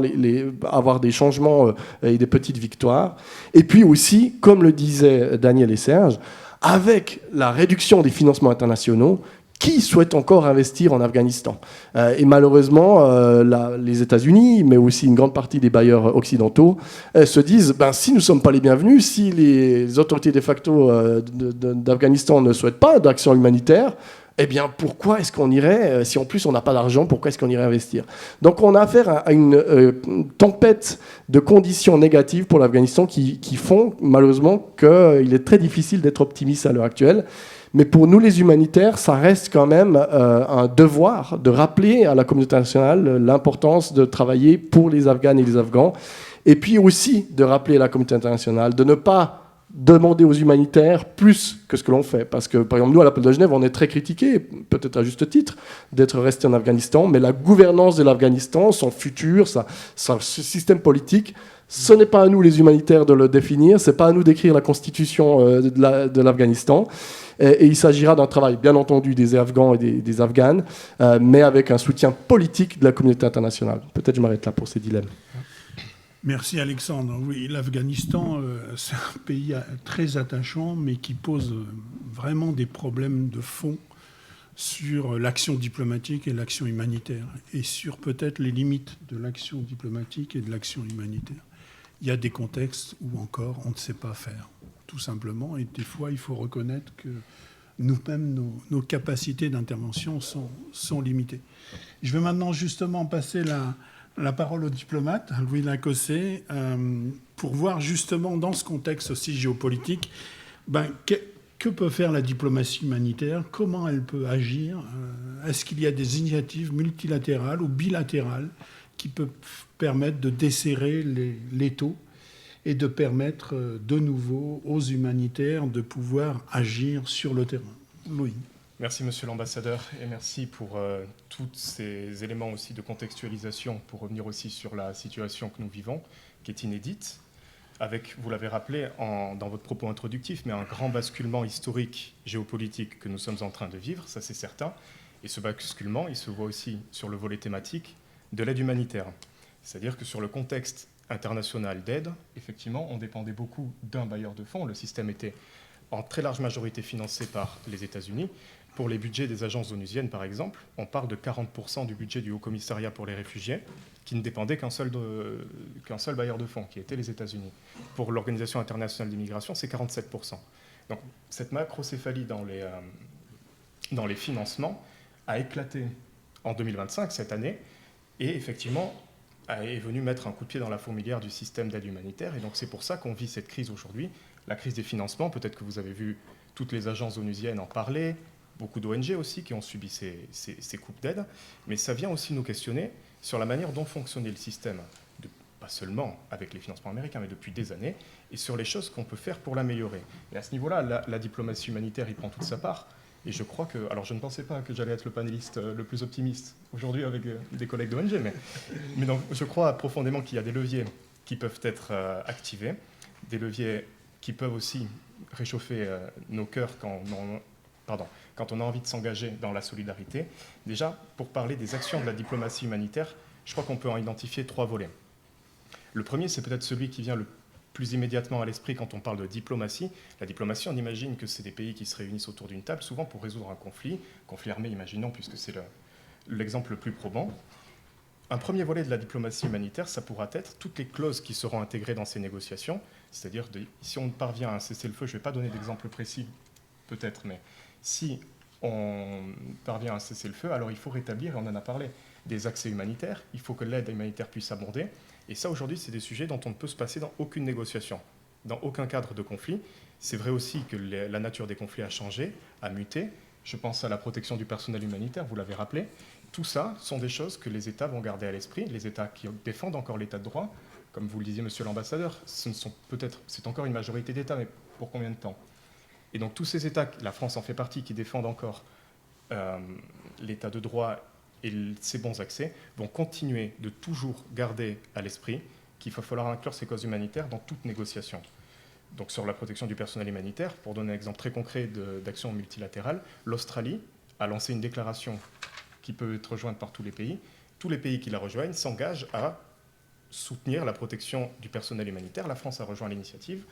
avoir des changements et des petites victoires. Et puis aussi, comme le disaient Daniel et Serge, avec la réduction des financements internationaux, qui souhaite encore investir en Afghanistan? Et malheureusement, les États-Unis, mais aussi une grande partie des bailleurs occidentaux, se disent, si nous ne sommes pas les bienvenus, si les autorités de facto d'Afghanistan ne souhaitent pas d'action humanitaire, eh bien, pourquoi est-ce qu'on irait, si en plus on n'a pas d'argent, pourquoi est-ce qu'on irait investir? Donc on a affaire à une tempête de conditions négatives pour l'Afghanistan qui font malheureusement qu'il est très difficile d'être optimiste à l'heure actuelle. Mais pour nous, les humanitaires, ça reste quand même un devoir de rappeler à la communauté internationale l'importance de travailler pour les Afghanes et les Afghans, et puis aussi de rappeler à la communauté internationale de ne pas demander aux humanitaires plus que ce que l'on fait. Parce que, par exemple, nous, à l'appel de Genève, on est très critiqués, peut-être à juste titre, d'être resté en Afghanistan, mais la gouvernance de l'Afghanistan, son futur, son système politique, ce n'est pas à nous, les humanitaires, de le définir, ce n'est pas à nous d'écrire la constitution de l'Afghanistan. Et il s'agira d'un travail, bien entendu, des Afghans et des Afghanes, mais avec un soutien politique de la communauté internationale. Peut-être je m'arrête là pour ces dilemmes. Merci Alexandre. Oui, l'Afghanistan, c'est un pays très attachant, mais qui pose vraiment des problèmes de fond sur l'action diplomatique et l'action humanitaire, et sur peut-être les limites de l'action diplomatique et de l'action humanitaire. Il y a des contextes où encore on ne sait pas faire, tout simplement, et des fois il faut reconnaître que nous-mêmes, nos capacités d'intervention sont limitées. Je vais maintenant justement passer la parole au diplomate, à Louis Lacossé, pour voir justement dans ce contexte aussi géopolitique, que peut faire la diplomatie humanitaire, comment elle peut agir, est-ce qu'il y a des initiatives multilatérales ou bilatérales qui peuvent permettre de desserrer l'étau et de permettre de nouveau aux humanitaires de pouvoir agir sur le terrain. Louis. Merci Monsieur l'Ambassadeur et merci pour tous ces éléments aussi de contextualisation pour revenir aussi sur la situation que nous vivons, qui est inédite, avec, vous l'avez rappelé dans votre propos introductif, mais un grand basculement historique, géopolitique que nous sommes en train de vivre, ça c'est certain. Et ce basculement, il se voit aussi sur le volet thématique de l'aide humanitaire. C'est-à-dire que sur le contexte international d'aide, effectivement, on dépendait beaucoup d'un bailleur de fonds. Le système était en très large majorité financé par les États-Unis. Pour les budgets des agences onusiennes, par exemple, on parle de 40% du budget du Haut-Commissariat pour les réfugiés, qui ne dépendait qu'un seul bailleur de fonds, qui était les États-Unis. Pour l'Organisation internationale d'immigration, c'est 47%. Donc cette macrocéphalie dans les financements a éclaté en 2025, cette année, et effectivement est venu mettre un coup de pied dans la fourmilière du système d'aide humanitaire. Et donc c'est pour ça qu'on vit cette crise aujourd'hui, la crise des financements. Peut-être que vous avez vu toutes les agences onusiennes en parler, beaucoup d'ONG aussi qui ont subi ces coupes d'aide, mais ça vient aussi nous questionner sur la manière dont fonctionnait le système, pas seulement avec les financements américains, mais depuis des années, et sur les choses qu'on peut faire pour l'améliorer. Et à ce niveau-là, la diplomatie humanitaire y prend toute sa part, et je crois que... Alors je ne pensais pas que j'allais être le panéliste le plus optimiste aujourd'hui avec des collègues d'ONG, mais donc, je crois profondément qu'il y a des leviers qui peuvent être activés, des leviers qui peuvent aussi réchauffer nos cœurs quand on a envie de s'engager dans la solidarité. Déjà, pour parler des actions de la diplomatie humanitaire, je crois qu'on peut en identifier 3 volets. Le premier, c'est peut-être celui qui vient le plus immédiatement à l'esprit quand on parle de diplomatie. La diplomatie, on imagine que c'est des pays qui se réunissent autour d'une table, souvent pour résoudre un conflit armé, imaginons, puisque c'est l'exemple le plus probant. Un premier volet de la diplomatie humanitaire, ça pourra être toutes les clauses qui seront intégrées dans ces négociations, c'est-à-dire si on parvient à un cessez-le-feu, je ne vais pas donner d'exemple précis peut-être, mais si on parvient à cesser le feu, alors il faut rétablir, et on en a parlé, des accès humanitaires, il faut que l'aide humanitaire puisse abonder, et ça aujourd'hui c'est des sujets dont on ne peut se passer dans aucune négociation, dans aucun cadre de conflit. C'est vrai aussi que la nature des conflits a changé, a muté, je pense à la protection du personnel humanitaire, vous l'avez rappelé. Tout ça sont des choses que les États vont garder à l'esprit, les États qui défendent encore l'État de droit, comme vous le disiez Monsieur l'Ambassadeur, c'est encore une majorité d'États, mais pour combien de temps ? Et donc tous ces États, la France en fait partie, qui défendent encore l'État de droit et ses bons accès, vont continuer de toujours garder à l'esprit qu'il va falloir inclure ces causes humanitaires dans toute négociation. Donc sur la protection du personnel humanitaire, pour donner un exemple très concret d'action multilatérale, l'Australie a lancé une déclaration qui peut être rejointe par tous les pays. Tous les pays qui la rejoignent s'engagent à soutenir la protection du personnel humanitaire. La France a rejoint l'initiative.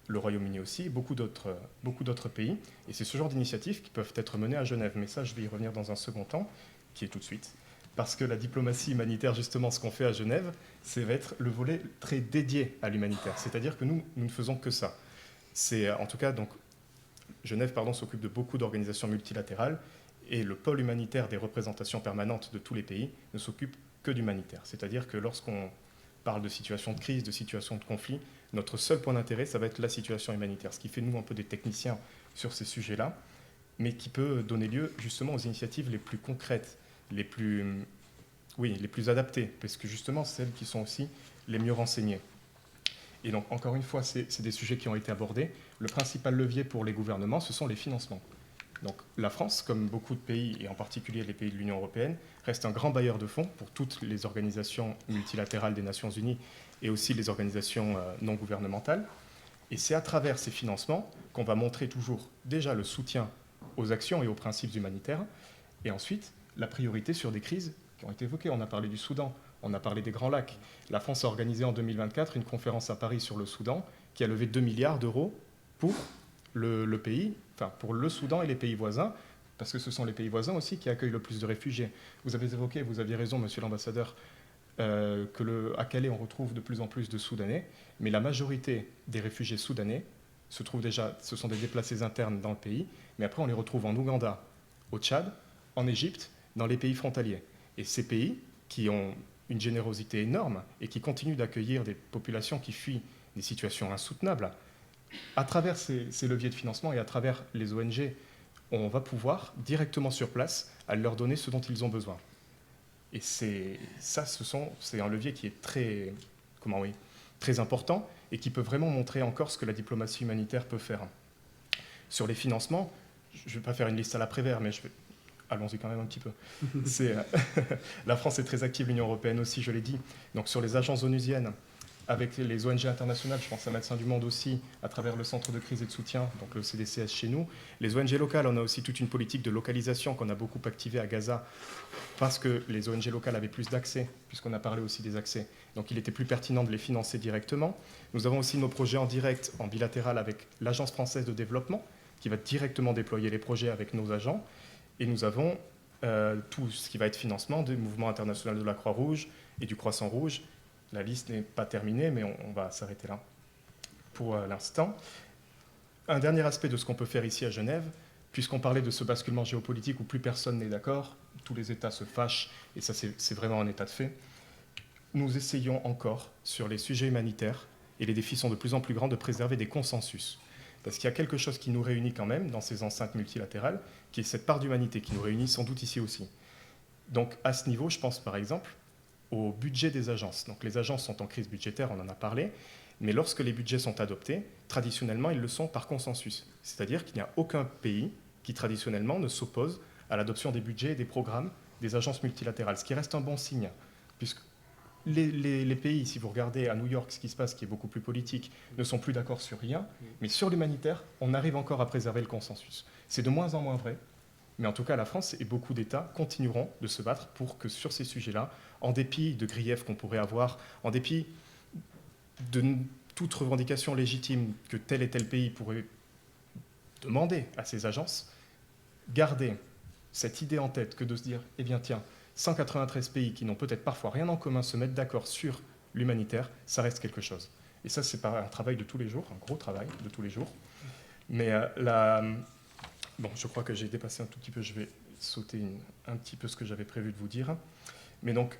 le Royaume-Uni aussi, beaucoup d'autres pays. Et c'est ce genre d'initiatives qui peuvent être menées à Genève. Mais ça, je vais y revenir dans un second temps, qui est tout de suite. Parce que la diplomatie humanitaire, justement, ce qu'on fait à Genève, c'est va être le volet très dédié à l'humanitaire. C'est-à-dire que nous ne faisons que ça. C'est, en tout cas, donc, Genève s'occupe de beaucoup d'organisations multilatérales et le pôle humanitaire des représentations permanentes de tous les pays ne s'occupe que d'humanitaire. C'est-à-dire que lorsqu'on parle de situations de crise, de situations de conflit, notre seul point d'intérêt, ça va être la situation humanitaire, ce qui fait nous un peu des techniciens sur ces sujets-là, mais qui peut donner lieu justement aux initiatives les plus concrètes, les plus adaptées, parce que justement, c'est celles qui sont aussi les mieux renseignées. Et donc, encore une fois, c'est des sujets qui ont été abordés. Le principal levier pour les gouvernements, ce sont les financements. Donc, la France, comme beaucoup de pays, et en particulier les pays de l'Union européenne, reste un grand bailleur de fonds pour toutes les organisations multilatérales des Nations Unies et aussi les organisations non gouvernementales. Et c'est à travers ces financements qu'on va montrer toujours déjà le soutien aux actions et aux principes humanitaires, et ensuite la priorité sur des crises qui ont été évoquées. On a parlé du Soudan, on a parlé des Grands Lacs. La France a organisé en 2024 une conférence à Paris sur le Soudan qui a levé 2 milliards d'euros pour le pays, enfin pour le Soudan et les pays voisins, parce que ce sont les pays voisins aussi qui accueillent le plus de réfugiés. Vous avez évoqué, vous aviez raison, monsieur l'ambassadeur, qu'à Calais, on retrouve de plus en plus de Soudanais, mais la majorité des réfugiés soudanais ce sont des déplacés internes dans le pays, mais après on les retrouve en Ouganda, au Tchad, en Égypte, dans les pays frontaliers. Et ces pays qui ont une générosité énorme et qui continuent d'accueillir des populations qui fuient des situations insoutenables, à travers ces leviers de financement et à travers les ONG, on va pouvoir directement sur place à leur donner ce dont ils ont besoin. Et c'est un levier qui est très important et qui peut vraiment montrer encore ce que la diplomatie humanitaire peut faire. Sur les financements, je ne vais pas faire une liste à l'après-vert, mais allons-y quand même un petit peu. La France est très active, l'Union européenne aussi, je l'ai dit. Donc sur les agences onusiennes, avec les ONG internationales, je pense à Médecins du Monde aussi, à travers le Centre de crise et de soutien, donc le CDCS chez nous. Les ONG locales, on a aussi toute une politique de localisation qu'on a beaucoup activée à Gaza, parce que les ONG locales avaient plus d'accès, puisqu'on a parlé aussi des accès. Donc il était plus pertinent de les financer directement. Nous avons aussi nos projets en direct, en bilatéral avec l'Agence française de développement, qui va directement déployer les projets avec nos agents. Et nous avons tout ce qui va être financement du mouvement international de la Croix-Rouge et du Croissant-Rouge. La liste n'est pas terminée, mais on va s'arrêter là pour l'instant. Un dernier aspect de ce qu'on peut faire ici à Genève, puisqu'on parlait de ce basculement géopolitique où plus personne n'est d'accord, tous les États se fâchent, et ça c'est vraiment un état de fait. Nous essayons encore, sur les sujets humanitaires, et les défis sont de plus en plus grands, de préserver des consensus. Parce qu'il y a quelque chose qui nous réunit quand même dans ces enceintes multilatérales, qui est cette part d'humanité qui nous réunit sans doute ici aussi. Donc à ce niveau, je pense par exemple au budget des agences. Donc les agences sont en crise budgétaire, on en a parlé, mais lorsque les budgets sont adoptés, traditionnellement, ils le sont par consensus. C'est-à-dire qu'il n'y a aucun pays qui traditionnellement ne s'oppose à l'adoption des budgets et des programmes des agences multilatérales, ce qui reste un bon signe, puisque les pays, si vous regardez à New York ce qui se passe, qui est beaucoup plus politique, ne sont plus d'accord sur rien, mais sur l'humanitaire, on arrive encore à préserver le consensus. C'est de moins en moins vrai, mais en tout cas, la France et beaucoup d'États continueront de se battre pour que sur ces sujets-là, en dépit de griefs qu'on pourrait avoir, en dépit de toute revendication légitime que tel et tel pays pourrait demander à ces agences, garder cette idée en tête que de se dire, eh bien tiens, 193 pays qui n'ont peut-être parfois rien en commun se mettre d'accord sur l'humanitaire, ça reste quelque chose. Et ça, c'est un travail de tous les jours, un gros travail de tous les jours. Mais bon, je crois que j'ai dépassé un tout petit peu, je vais sauter un petit peu ce que j'avais prévu de vous dire. Mais donc,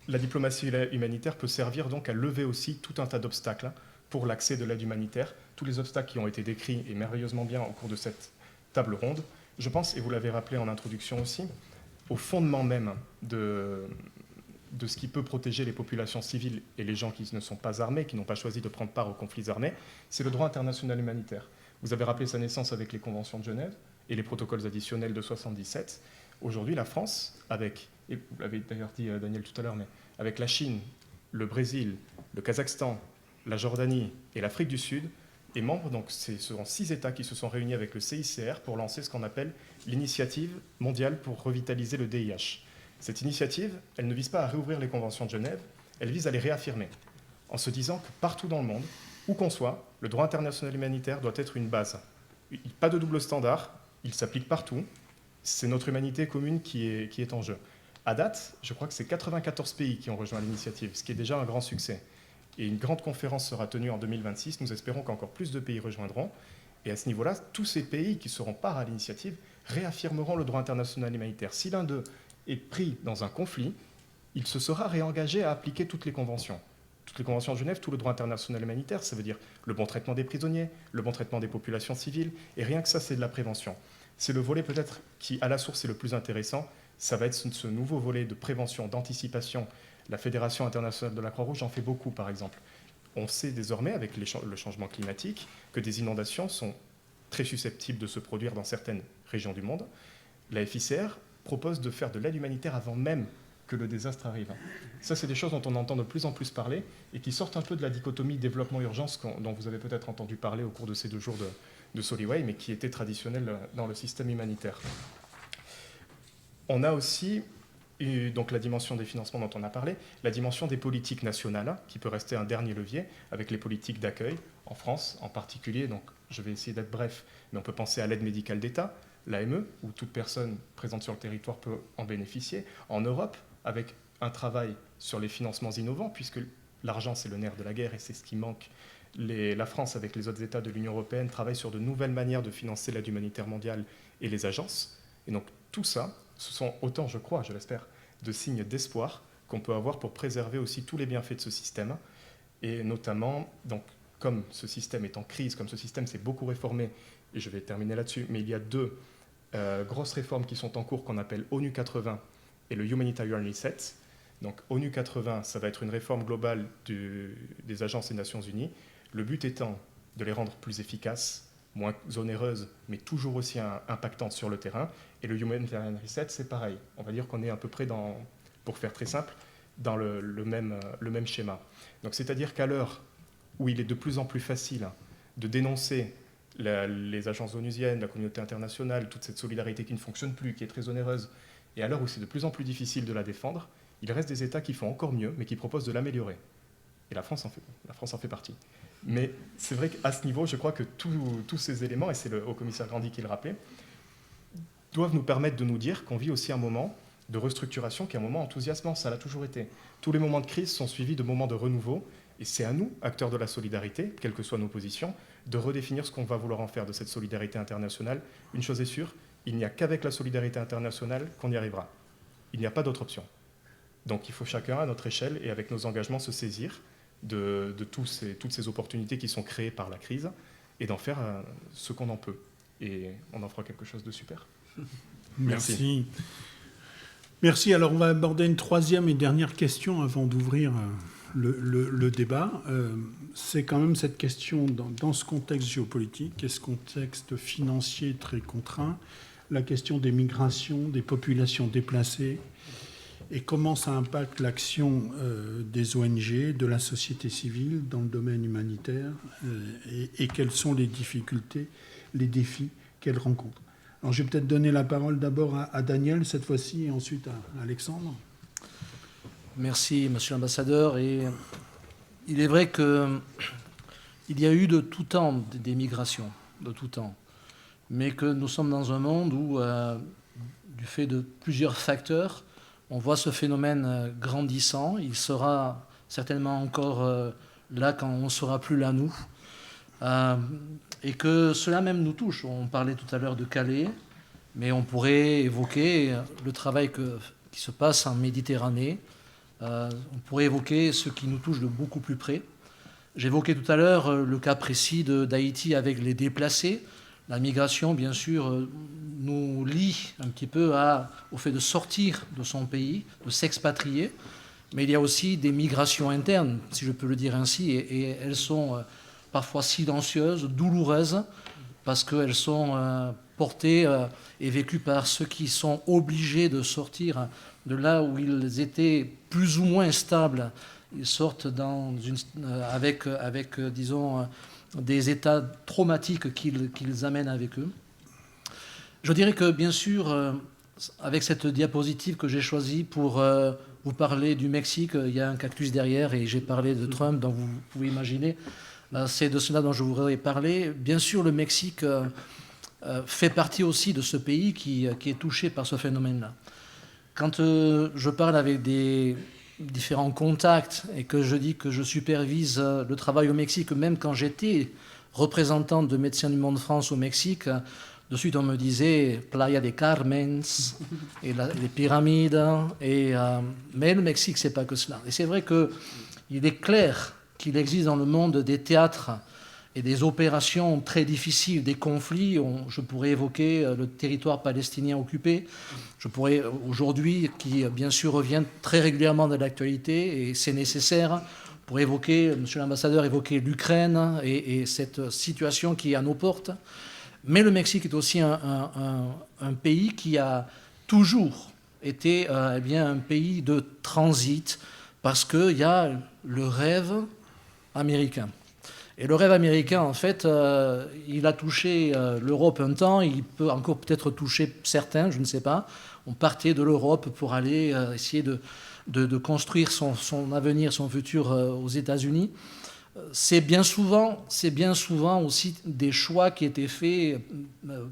la diplomatie humanitaire peut servir donc à lever aussi tout un tas d'obstacles pour l'accès de l'aide humanitaire, tous les obstacles qui ont été décrits et merveilleusement bien au cours de cette table ronde. Je pense, et vous l'avez rappelé en introduction aussi, au fondement même de ce qui peut protéger les populations civiles et les gens qui ne sont pas armés, qui n'ont pas choisi de prendre part aux conflits armés, c'est le droit international humanitaire. Vous avez rappelé sa naissance avec les conventions de Genève et les protocoles additionnels de 1977. Aujourd'hui, la France, et vous l'avez d'ailleurs dit Daniel tout à l'heure, mais avec la Chine, le Brésil, le Kazakhstan, la Jordanie et l'Afrique du Sud, est membre, donc ce sont 6 États qui se sont réunis avec le CICR pour lancer ce qu'on appelle l'initiative mondiale pour revitaliser le DIH. Cette initiative, elle ne vise pas à réouvrir les conventions de Genève, elle vise à les réaffirmer, en se disant que partout dans le monde, Où qu'on soit, le droit international humanitaire doit être une base. Pas de double standard, il s'applique partout. C'est notre humanité commune qui est en jeu. À date, je crois que c'est 94 pays qui ont rejoint l'initiative, ce qui est déjà un grand succès. Et une grande conférence sera tenue en 2026. Nous espérons qu'encore plus de pays rejoindront. Et à ce niveau-là, tous ces pays qui seront part à l'initiative réaffirmeront le droit international humanitaire. Si l'un d'eux est pris dans un conflit, il se sera réengagé à appliquer toutes les conventions. Toutes les conventions de Genève, tout le droit international humanitaire, ça veut dire le bon traitement des prisonniers, le bon traitement des populations civiles, et rien que ça, c'est de la prévention. C'est le volet peut-être qui, à la source, est le plus intéressant. Ça va être ce nouveau volet de prévention, d'anticipation. La Fédération internationale de la Croix-Rouge en fait beaucoup, par exemple. On sait désormais, avec le changement climatique, que des inondations sont très susceptibles de se produire dans certaines régions du monde. La FICR propose de faire de l'aide humanitaire avant même que le désastre arrive. Ça, c'est des choses dont on entend de plus en plus parler et qui sortent un peu de la dichotomie développement-urgence dont vous avez peut-être entendu parler au cours de ces 2 jours de Soliway, mais qui était traditionnelle dans le système humanitaire. On a aussi donc la dimension des financements dont on a parlé, la dimension des politiques nationales, qui peut rester un dernier levier, avec les politiques d'accueil, en France en particulier. Donc, je vais essayer d'être bref, mais on peut penser à l'aide médicale d'État, l'AME, où toute personne présente sur le territoire peut en bénéficier. En Europe, avec un travail sur les financements innovants, puisque l'argent, c'est le nerf de la guerre et c'est ce qui manque. La France, avec les autres États de l'Union européenne, travaille sur de nouvelles manières de financer l'aide humanitaire mondiale et les agences. Et donc, tout ça, ce sont autant, je crois, je l'espère, de signes d'espoir qu'on peut avoir pour préserver aussi tous les bienfaits de ce système. Et notamment, donc, comme ce système est en crise, comme ce système s'est beaucoup réformé, et je vais terminer là-dessus, mais il y a 2 grosses réformes qui sont en cours qu'on appelle ONU 80 et le Humanitarian Reset. Donc ONU 80, ça va être une réforme globale des agences des Nations Unies, le but étant de les rendre plus efficaces, moins onéreuses, mais toujours aussi impactantes sur le terrain. Et le Humanitarian Reset, c'est pareil. On va dire qu'on est à peu près, pour faire très simple, dans le même schéma. Donc c'est-à-dire qu'à l'heure où il est de plus en plus facile de dénoncer les agences onusiennes, la communauté internationale, toute cette solidarité qui ne fonctionne plus, qui est très onéreuse, et à l'heure où c'est de plus en plus difficile de la défendre, il reste des États qui font encore mieux, mais qui proposent de l'améliorer. Et la France en fait partie. Mais c'est vrai qu'à ce niveau, je crois que tous ces éléments, et c'est le haut-commissaire Grandi qui le rappelait, doivent nous permettre de nous dire qu'on vit aussi un moment de restructuration qui est un moment enthousiasmant, ça l'a toujours été. Tous les moments de crise sont suivis de moments de renouveau, et c'est à nous, acteurs de la solidarité, quelles que soient nos positions, de redéfinir ce qu'on va vouloir en faire de cette solidarité internationale. Une chose est sûre, il n'y a qu'avec la solidarité internationale qu'on y arrivera. Il n'y a pas d'autre option. Donc il faut chacun, à notre échelle et avec nos engagements, se saisir de toutes ces opportunités qui sont créées par la crise et d'en faire ce qu'on en peut. Et on en fera quelque chose de super. Merci. Merci. Alors on va aborder une 3e et dernière question avant d'ouvrir le débat. C'est quand même cette question dans ce contexte géopolitique et ce contexte financier très contraint, la question des migrations, des populations déplacées et comment ça impacte l'action des ONG, de la société civile dans le domaine humanitaire et quelles sont les difficultés, les défis qu'elle rencontre. Alors je vais peut-être donner la parole d'abord à Daniel cette fois-ci et ensuite à Alexandre. Merci, monsieur l'ambassadeur. Et il est vrai qu'il y a eu de tout temps des migrations, de tout temps. Mais que nous sommes dans un monde où, du fait de plusieurs facteurs, on voit ce phénomène grandissant. Il sera certainement encore là quand on ne sera plus là, nous. Et que cela même nous touche. On parlait tout à l'heure de Calais, mais on pourrait évoquer le travail qui se passe en Méditerranée. On pourrait évoquer ce qui nous touche de beaucoup plus près. J'évoquais tout à l'heure le cas précis d'Haïti avec les déplacés. La migration, bien sûr, nous lie un petit peu au fait de sortir de son pays, de s'expatrier. Mais il y a aussi des migrations internes, si je peux le dire ainsi, et elles sont parfois silencieuses, douloureuses, parce qu'elles sont portées et vécues par ceux qui sont obligés de sortir de là où ils étaient plus ou moins stables. Ils sortent avec disons, des états traumatiques qu'ils amènent avec eux. Je dirais que, bien sûr, avec cette diapositive que j'ai choisie pour vous parler du Mexique, il y a un cactus derrière et j'ai parlé de Trump, donc vous pouvez imaginer C'est de cela dont je voudrais parler. Bien sûr, le Mexique fait partie aussi de ce pays qui est touché par ce phénomène-là. Quand je parle avec des différents contacts et que je dis que je supervise le travail au Mexique, même quand j'étais représentant de Médecins du Monde France au Mexique, de suite on me disait Playa de Carmens et les pyramides. Mais le Mexique, c'est pas que cela. Et c'est vrai qu'il est clair qu'il existe dans le monde des théâtres et des opérations très difficiles, des conflits. Je pourrais évoquer le territoire palestinien occupé. Je pourrais aujourd'hui, qui bien sûr revient très régulièrement de l'actualité, et c'est nécessaire, pour évoquer, monsieur l'ambassadeur, évoquer l'Ukraine et cette situation qui est à nos portes. Mais le Mexique est aussi un pays qui a toujours été un pays de transit, parce qu'il y a le rêve américain. Et le rêve américain, en fait, il a touché l'Europe un temps, il peut encore peut-être toucher certains, je ne sais pas. On partait de l'Europe pour aller essayer de construire son avenir, son futur aux États-Unis. C'est bien souvent aussi des choix qui étaient faits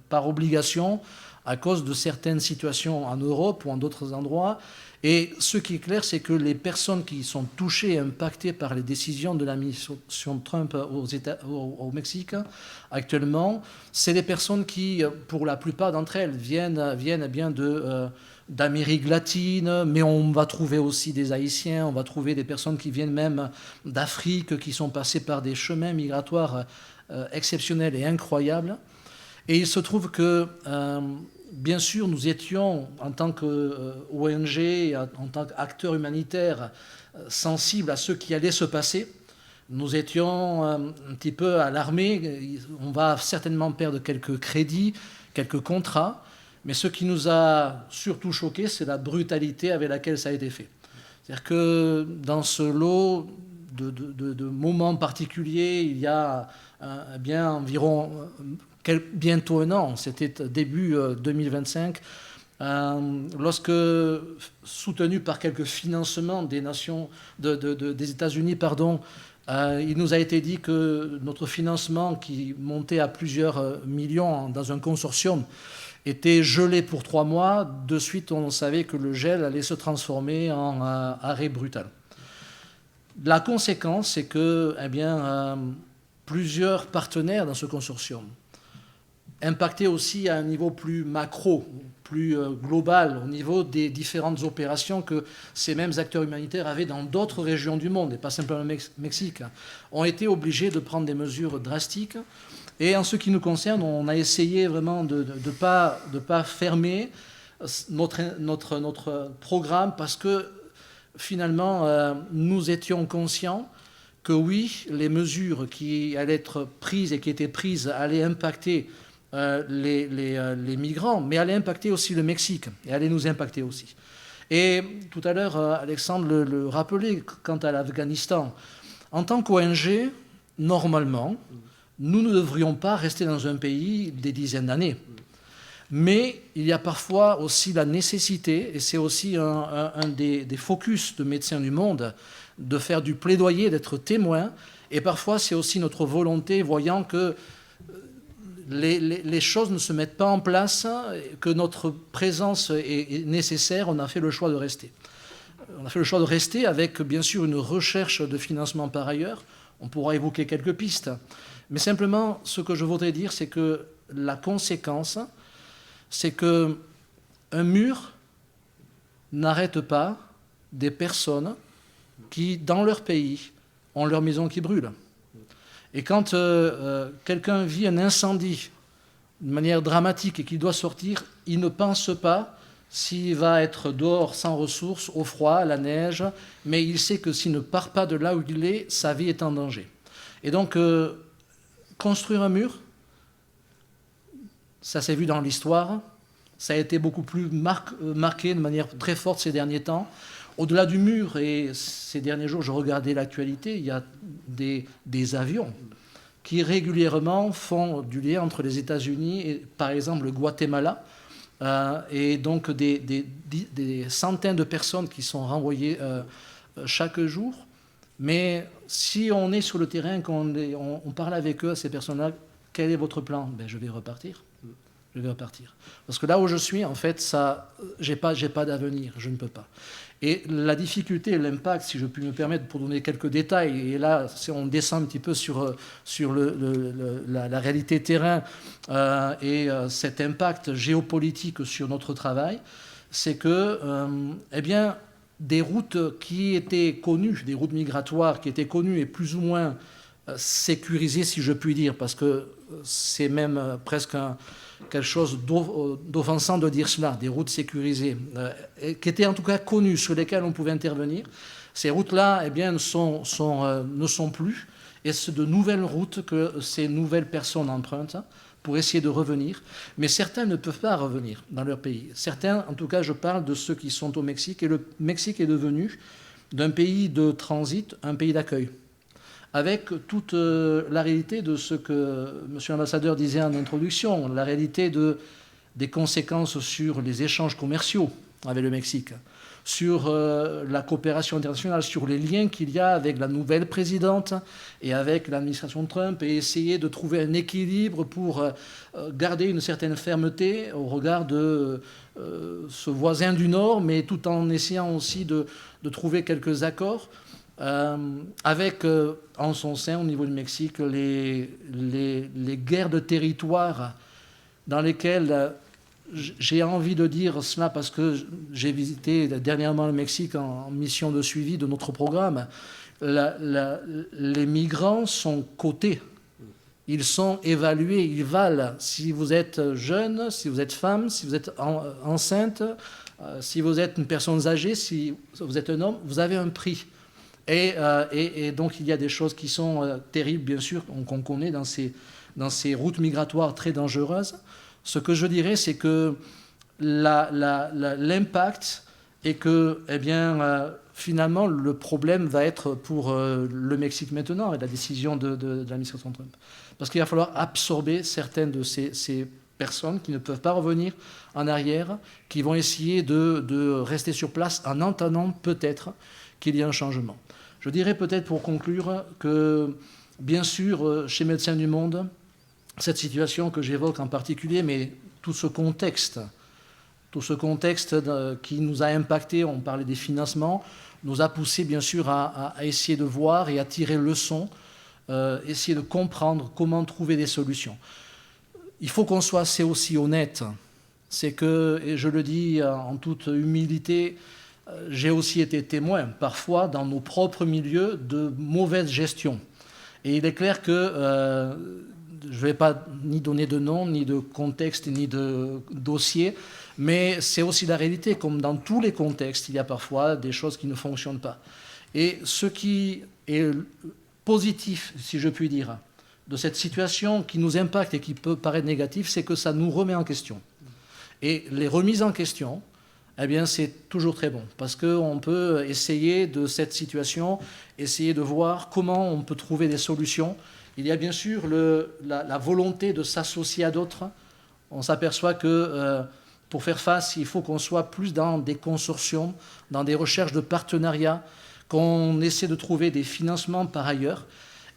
par obligation à cause de certaines situations en Europe ou en d'autres endroits. Et ce qui est clair, c'est que les personnes qui sont touchées et impactées par les décisions de l'administration Trump au Mexique actuellement, c'est des personnes qui, pour la plupart d'entre elles, viennent bien d'Amérique latine, mais on va trouver aussi des Haïtiens, on va trouver des personnes qui viennent même d'Afrique, qui sont passées par des chemins migratoires exceptionnels et incroyables. Et il se trouve que, bien sûr, nous étions, en tant qu'ONG, en tant qu'acteurs humanitaires, sensibles à ce qui allait se passer. Nous étions un petit peu alarmés. On va certainement perdre quelques crédits, quelques contrats. Mais ce qui nous a surtout choqués, c'est la brutalité avec laquelle ça a été fait. C'est-à-dire que dans ce lot de moments particuliers, il y a environ bientôt un an, c'était début 2025, lorsque, soutenu par quelques financements des États-Unis, il nous a été dit que notre financement, qui montait à plusieurs millions dans un consortium, était gelé pour 3 mois. De suite, on savait que le gel allait se transformer en arrêt brutal. La conséquence, c'est que plusieurs partenaires dans ce consortium, impactés aussi à un niveau plus macro, plus global, au niveau des différentes opérations que ces mêmes acteurs humanitaires avaient dans d'autres régions du monde, et pas simplement le Mexique, ont été obligés de prendre des mesures drastiques. Et en ce qui nous concerne, on a essayé vraiment de pas fermer notre programme, parce que finalement, nous étions conscients que oui, les mesures qui allaient être prises et qui étaient prises allaient impacter les migrants, mais allaient impacter aussi le Mexique, et allaient nous impacter aussi. Et tout à l'heure, Alexandre le rappelait, quant à l'Afghanistan, en tant qu'ONG, normalement, nous ne devrions pas rester dans un pays des dizaines d'années. Mais il y a parfois aussi la nécessité, et c'est aussi un des focus de Médecins du Monde, de faire du plaidoyer, d'être témoin. Et parfois, c'est aussi notre volonté, voyant que les choses ne se mettent pas en place, que notre présence est nécessaire, on a fait le choix de rester. On a fait le choix de rester avec, bien sûr, une recherche de financement par ailleurs. On pourra évoquer quelques pistes. Mais simplement, ce que je voudrais dire, c'est que la conséquence, c'est qu'un mur n'arrête pas des personnes qui, dans leur pays, ont leur maison qui brûle. Et quand quelqu'un vit un incendie de manière dramatique et qu'il doit sortir, il ne pense pas s'il va être dehors sans ressources, au froid, à la neige, mais il sait que s'il ne part pas de là où il est, sa vie est en danger. Et donc, construire un mur, ça s'est vu dans l'histoire, ça a été beaucoup plus marqué de manière très forte ces derniers temps. Au-delà du mur, et ces derniers jours, je regardais l'actualité, il y a des avions qui régulièrement font du lien entre les États-Unis et, par exemple, le Guatemala, et donc des centaines de personnes qui sont renvoyées chaque jour. Mais si on est sur le terrain, on parle avec eux, ces personnes-là, quel est votre plan? Je vais repartir. Je vais repartir. Parce que là où je suis, en fait, j'ai pas d'avenir, je ne peux pas. Et la difficulté, l'impact, si je puis me permettre, pour donner quelques détails, et là, on descend un petit peu sur la réalité terrain et cet impact géopolitique sur notre travail, c'est que, des routes qui étaient connues, des routes migratoires qui étaient connues et plus ou moins sécurisées, si je puis dire, parce que c'est même presque quelque chose d'offensant de dire cela, des routes sécurisées, qui étaient en tout cas connues, sur lesquelles on pouvait intervenir. Ces routes-là, ne sont plus, et c'est de nouvelles routes que ces nouvelles personnes empruntent pour essayer de revenir. Mais certains ne peuvent pas revenir dans leur pays. Certains, en tout cas, je parle de ceux qui sont au Mexique, et le Mexique est devenu, d'un pays de transit, un pays d'accueil, avec toute la réalité de ce que M. l'ambassadeur disait en introduction, la réalité des conséquences sur les échanges commerciaux avec le Mexique, sur la coopération internationale, sur les liens qu'il y a avec la nouvelle présidente et avec l'administration Trump, et essayer de trouver un équilibre pour garder une certaine fermeté au regard de ce voisin du Nord, mais tout en essayant aussi de trouver quelques accords. Avec en son sein, au niveau du Mexique, les guerres de territoire dans lesquelles, j'ai envie de dire cela parce que j'ai visité dernièrement le Mexique en mission de suivi de notre programme, les migrants sont cotés. Ils sont évalués, ils valent. Si vous êtes jeune, si vous êtes femme, si vous êtes enceinte, si vous êtes une personne âgée, si vous êtes un homme, vous avez un prix. Et donc il y a des choses qui sont terribles, bien sûr, qu'on connaît dans ces routes migratoires très dangereuses. Ce que je dirais, c'est que l'impact est que, finalement, le problème va être pour le Mexique maintenant, et la décision de l'administration Trump. Parce qu'il va falloir absorber certaines de ces personnes qui ne peuvent pas revenir en arrière, qui vont essayer de rester sur place en entendant peut-être qu'il y a un changement. Je dirais peut-être pour conclure que, bien sûr, chez Médecins du Monde, cette situation que j'évoque en particulier, mais tout ce contexte qui nous a impacté, on parlait des financements, nous a poussé bien sûr à essayer de voir et à tirer leçon, essayer de comprendre comment trouver des solutions. Il faut qu'on soit assez aussi honnête, c'est que, et je le dis en toute humilité, j'ai aussi été témoin parfois dans nos propres milieux de mauvaise gestion. Et il est clair que je ne vais pas ni donner de nom, ni de contexte, ni de dossier, mais c'est aussi la réalité. Comme dans tous les contextes, il y a parfois des choses qui ne fonctionnent pas. Et ce qui est positif, si je puis dire, de cette situation qui nous impacte et qui peut paraître négatif, c'est que ça nous remet en question. Et les remises en question, c'est toujours très bon, parce qu'on peut essayer de cette situation, essayer de voir comment on peut trouver des solutions. Il y a bien sûr la volonté de s'associer à d'autres. On s'aperçoit que pour faire face, il faut qu'on soit plus dans des consortiums, dans des recherches de partenariats, qu'on essaie de trouver des financements par ailleurs.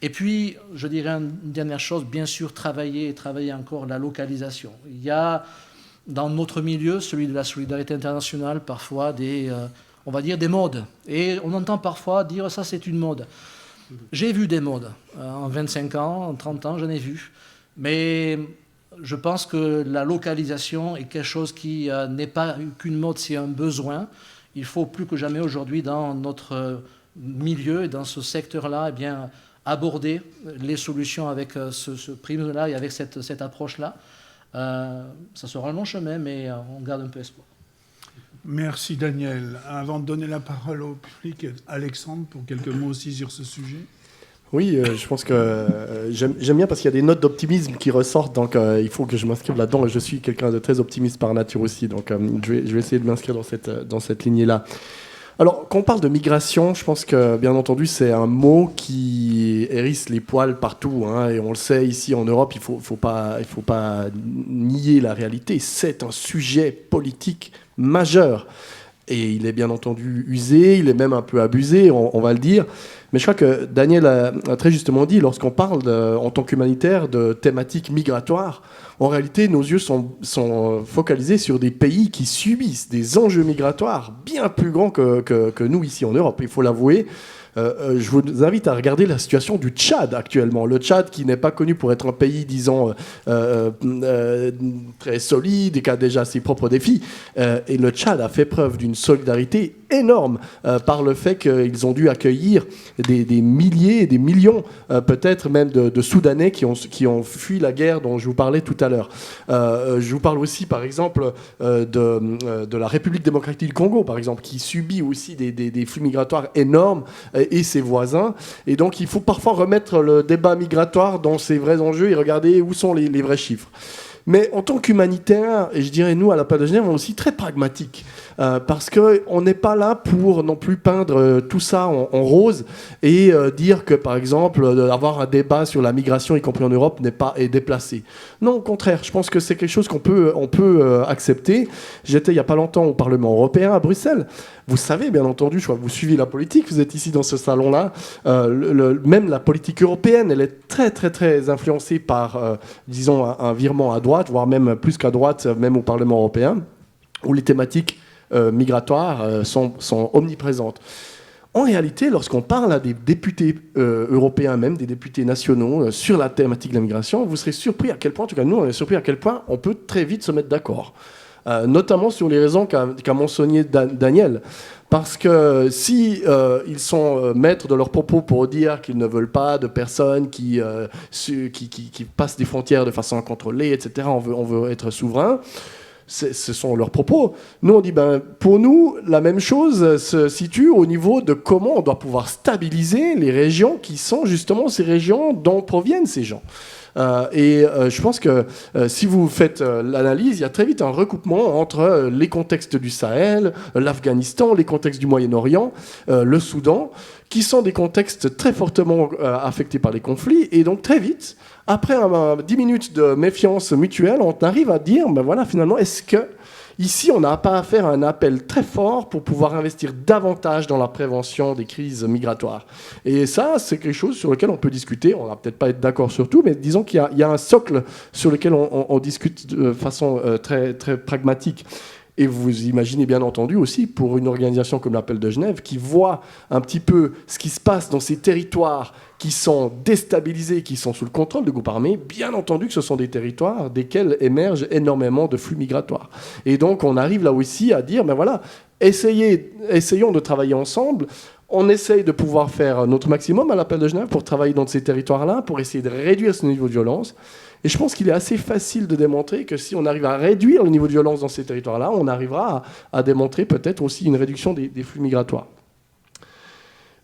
Et puis, je dirais une dernière chose, bien sûr, travailler encore la localisation. Il y a dans notre milieu, celui de la solidarité internationale, parfois on va dire des modes. Et on entend parfois dire ça c'est une mode. J'ai vu des modes. En 25 ans, en 30 ans, j'en ai vu. Mais je pense que la localisation est quelque chose qui n'est pas qu'une mode, c'est un besoin. Il faut plus que jamais aujourd'hui dans notre milieu et dans ce secteur-là, aborder les solutions avec ce prisme-là et avec cette approche-là. Ça sera un long chemin, mais on garde un peu espoir. Merci Daniel. Avant de donner la parole au public, Alexandre, pour quelques mots aussi sur ce sujet. Oui, je pense que j'aime bien parce qu'il y a des notes d'optimisme qui ressortent, donc il faut que je m'inscrive là-dedans. Je suis quelqu'un de très optimiste par nature aussi, donc je vais essayer de m'inscrire dans cette lignée-là. Alors, quand on parle de migration, je pense que, bien entendu, c'est un mot qui hérisse les poils partout, hein, et on le sait ici en Europe, il faut pas nier la réalité. C'est un sujet politique majeur. Et il est bien entendu usé, il est même un peu abusé, on va le dire. Mais je crois que Daniel a très justement dit, lorsqu'on parle en tant qu'humanitaire de thématiques migratoires, en réalité, nos yeux sont focalisés sur des pays qui subissent des enjeux migratoires bien plus grands que nous ici en Europe. Il faut l'avouer. Je vous invite à regarder la situation du Tchad actuellement. Le Tchad, qui n'est pas connu pour être un pays, disons, très solide et qui a déjà ses propres défis. Et le Tchad a fait preuve d'une solidarité énorme par le fait qu'ils ont dû accueillir des milliers et des millions, peut-être même de Soudanais qui ont fui la guerre dont je vous parlais tout à l'heure. Je vous parle aussi, par exemple, de la République démocratique du Congo, par exemple, qui subit aussi des flux migratoires énormes, et ses voisins. Et donc, il faut parfois remettre le débat migratoire dans ses vrais enjeux et regarder où sont les vrais chiffres. Mais en tant qu'humanitaire, et je dirais nous à l'appel de Genève, on est aussi très pragmatique. Parce qu'on n'est pas là pour non plus peindre tout ça en rose et dire que, par exemple, avoir un débat sur la migration, y compris en Europe, est déplacé. Non, au contraire, je pense que c'est quelque chose qu'on peut accepter. J'étais il n'y a pas longtemps au Parlement européen à Bruxelles. Vous savez, bien entendu, je crois que vous suivez la politique, vous êtes ici dans ce salon-là, même la politique européenne, elle est très, très, très influencée par, disons, un virement à droite, voire même plus qu'à droite, même au Parlement européen, où les thématiques migratoires sont omniprésentes. En réalité, lorsqu'on parle à des députés européens, même des députés nationaux, sur la thématique de la migration, vous serez surpris à quel point, en tout cas nous, on est surpris à quel point on peut très vite se mettre d'accord. Notamment sur les raisons qu'a mentionné Daniel. Parce que si ils sont maîtres de leurs propos pour dire qu'ils ne veulent pas de personnes qui passent des frontières de façon incontrôlée, etc., on veut être souverain, ce sont leurs propos. Nous, on dit, pour nous, la même chose se situe au niveau de comment on doit pouvoir stabiliser les régions qui sont justement ces régions dont proviennent ces gens. Je pense que si vous faites l'analyse, il y a très vite un recoupement entre les contextes du Sahel, l'Afghanistan, les contextes du Moyen-Orient, le Soudan, qui sont des contextes très fortement affectés par les conflits. Et donc très vite, après 10 minutes de méfiance mutuelle, on arrive à dire, finalement, est-ce que ici, on n'a pas à faire un appel très fort pour pouvoir investir davantage dans la prévention des crises migratoires. Et ça, c'est quelque chose sur lequel on peut discuter. On ne va peut-être pas être d'accord sur tout, mais disons qu'il y a un socle sur lequel on discute de façon très, très pragmatique. Et vous imaginez bien entendu aussi, pour une organisation comme l'Appel de Genève, qui voit un petit peu ce qui se passe dans ces territoires qui sont déstabilisés, qui sont sous le contrôle de groupes armés, bien entendu que ce sont des territoires desquels émergent énormément de flux migratoires. Et donc on arrive là aussi à dire, essayons de travailler ensemble. On essaye de pouvoir faire notre maximum à l'Appel de Genève pour travailler dans ces territoires-là, pour essayer de réduire ce niveau de violence. Et je pense qu'il est assez facile de démontrer que si on arrive à réduire le niveau de violence dans ces territoires-là, on arrivera à démontrer peut-être aussi une réduction des flux migratoires.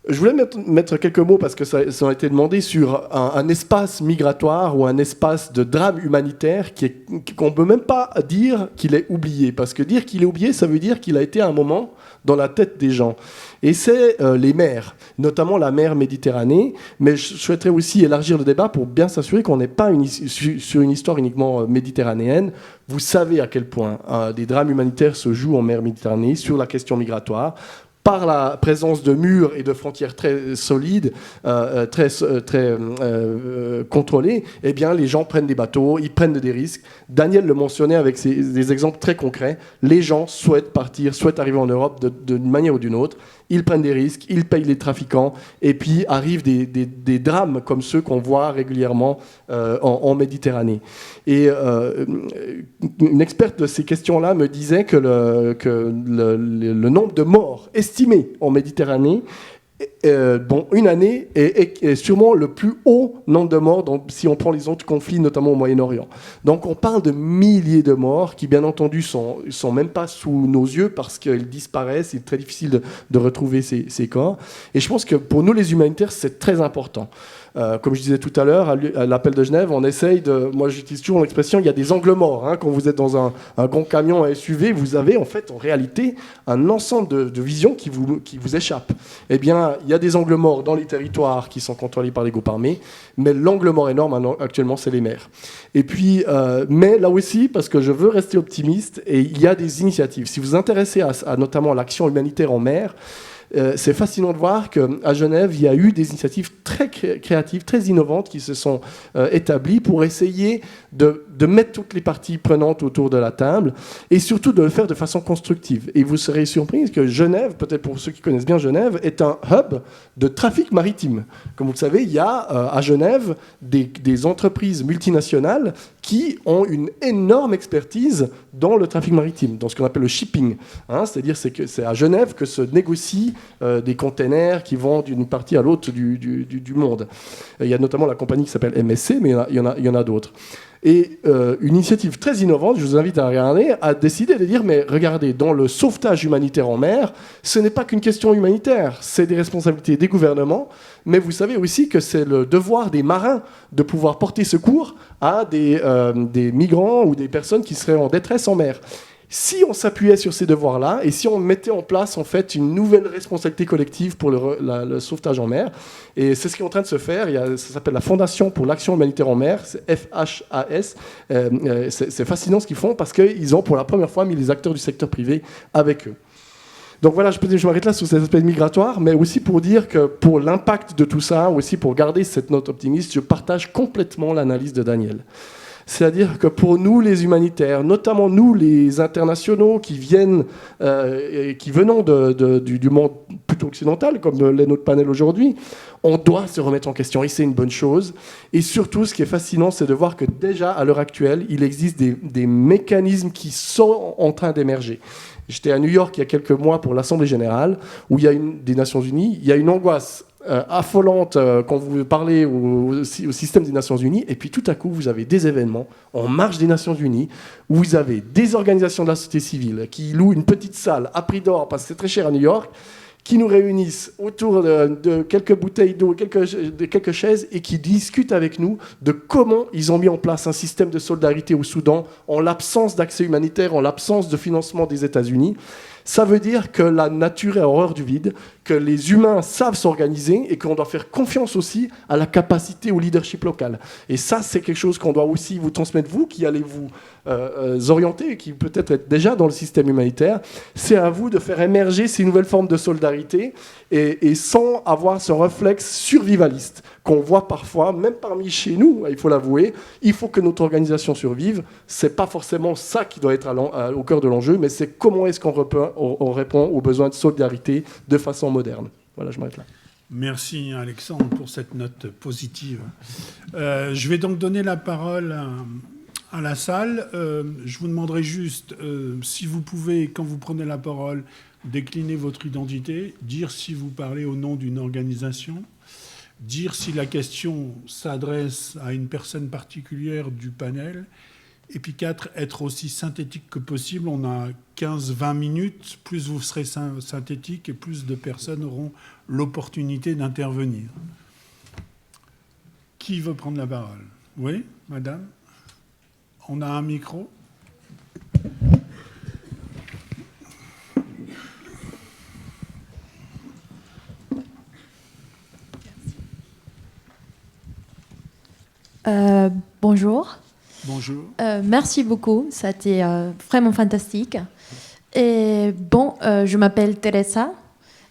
Je voulais mettre quelques mots, parce que ça a été demandé, sur un espace migratoire ou un espace de drame humanitaire qu'on ne peut même pas dire qu'il est oublié. Parce que dire qu'il est oublié, ça veut dire qu'il a été à un moment dans la tête des gens. Et c'est les mers, notamment la mer Méditerranée. Mais je souhaiterais aussi élargir le débat pour bien s'assurer qu'on n'est pas sur une histoire uniquement méditerranéenne. Vous savez à quel point des drames humanitaires se jouent en mer Méditerranée sur la question migratoire, par la présence de murs et de frontières très solides, très contrôlées. Eh bien, les gens prennent des bateaux, ils prennent des risques. Daniel le mentionnait avec des exemples très concrets. Les gens souhaitent partir, souhaitent arriver en Europe d'une manière ou d'une autre. Ils prennent des risques, ils payent les trafiquants, et puis arrivent des drames comme ceux qu'on voit régulièrement en Méditerranée. Et une experte de ces questions-là me disait que le nombre de morts estimé en Méditerranée, une année est sûrement le plus haut nombre de morts si on prend les autres conflits, notamment au Moyen-Orient. Donc on parle de milliers de morts qui, bien entendu, sont même pas sous nos yeux parce qu'ils disparaissent. C'est très difficile de retrouver ces corps. Et je pense que pour nous, les humanitaires, c'est très important. Comme je disais tout à l'heure, à l'appel de Genève, on essaye de... Moi, j'utilise toujours l'expression, il y a des angles morts. Hein. Quand vous êtes dans un grand camion à SUV, vous avez en fait, en réalité, un ensemble de visions qui vous échappent. Eh bien, il y a des angles morts dans les territoires qui sont contrôlés par les groupes armés, mais l'angle mort énorme, actuellement, c'est les maires. Et puis, mais là aussi, parce que je veux rester optimiste, et il y a des initiatives. Si vous vous intéressez à notamment l'action humanitaire en mer, c'est fascinant de voir qu'à Genève, il y a eu des initiatives très créatives, très innovantes qui se sont établies pour essayer de mettre toutes les parties prenantes autour de la table et surtout de le faire de façon constructive. Et vous serez surpris que Genève, peut-être pour ceux qui connaissent bien Genève, est un hub de trafic maritime. Comme vous le savez, il y a à Genève des entreprises multinationales qui ont une énorme expertise dans le trafic maritime, dans ce qu'on appelle le shipping. Hein, c'est-à-dire que c'est à Genève que se négocient des containers qui vont d'une partie à l'autre du monde. Il y a notamment la compagnie qui s'appelle MSC, mais il y en a d'autres. Et une initiative très innovante, je vous invite à regarder, a décidé de dire, mais regardez, dans le sauvetage humanitaire en mer, ce n'est pas qu'une question humanitaire, c'est des responsabilités des gouvernements, mais vous savez aussi que c'est le devoir des marins de pouvoir porter secours à des migrants ou des personnes qui seraient en détresse en mer. Si on s'appuyait sur ces devoirs-là et si on mettait en place en fait une nouvelle responsabilité collective pour le sauvetage en mer, et c'est ce qui est en train de se faire, ça s'appelle la Fondation pour l'action humanitaire en mer, c'est FHAS, c'est fascinant ce qu'ils font parce qu'ils ont pour la première fois mis les acteurs du secteur privé avec eux. Donc voilà, je m'arrête là sur cet aspect migratoire, mais aussi pour dire que pour l'impact de tout ça, aussi pour garder cette note optimiste, je partage complètement l'analyse de Daniel. C'est-à-dire que pour nous, les humanitaires, notamment nous, les internationaux qui venons du monde plutôt occidental, comme l'est notre panel aujourd'hui, on doit se remettre en question et c'est une bonne chose. Et surtout, ce qui est fascinant, c'est de voir que déjà, à l'heure actuelle, il existe des mécanismes qui sont en train d'émerger. J'étais à New York il y a quelques mois pour l'Assemblée générale, où il y a des Nations Unies, il y a une angoisse affolante quand vous parlez au système des Nations Unies, et puis tout à coup, vous avez des événements en marge des Nations Unies, où vous avez des organisations de la société civile qui louent une petite salle à prix d'or, parce que c'est très cher à New York, qui nous réunissent autour de quelques bouteilles d'eau, quelques chaises, et qui discutent avec nous de comment ils ont mis en place un système de solidarité au Soudan en l'absence d'accès humanitaire, en l'absence de financement des États-Unis. Ça veut dire que la nature est horreur du vide, que les humains savent s'organiser et qu'on doit faire confiance aussi à la capacité au leadership local. Et ça, c'est quelque chose qu'on doit aussi vous transmettre, vous qui allez vous orienter et qui peut-être êtes déjà dans le système humanitaire. C'est à vous de faire émerger ces nouvelles formes de solidarité et sans avoir ce réflexe survivaliste qu'on voit parfois, même parmi chez nous, il faut l'avouer. Il faut que notre organisation survive. C'est pas forcément ça qui doit être au cœur de l'enjeu, mais c'est comment est-ce qu'on répond aux besoins de solidarité de façon moderne. Voilà, je m'arrête là. Merci Alexandre pour cette note positive. Je vais donc donner la parole à la salle. Je vous demanderai juste si vous pouvez, quand vous prenez la parole, décliner votre identité, dire si vous parlez au nom d'une organisation, dire si la question s'adresse à une personne particulière du panel, et puis 4, être aussi synthétique que possible. On a 15-20 minutes. Plus vous serez synthétique et plus de personnes auront l'opportunité d'intervenir. Qui veut prendre la parole? Oui, madame? On a un micro. Bonjour. Bonjour. Merci beaucoup, ça a été vraiment fantastique. Et bon, je m'appelle Teresa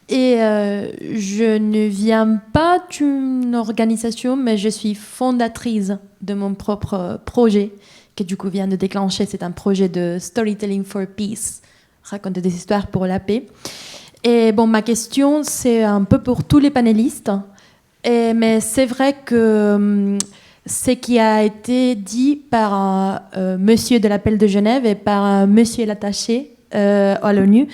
et je ne viens pas d'une organisation, mais je suis fondatrice de mon propre projet qui du coup vient de déclencher. C'est un projet de Storytelling for Peace, raconter des histoires pour la paix. Et bon, ma question, c'est un peu pour tous les panélistes, mais c'est vrai que ce qui a été dit par monsieur de l'appel de Genève et par monsieur l'attaché à l'ONU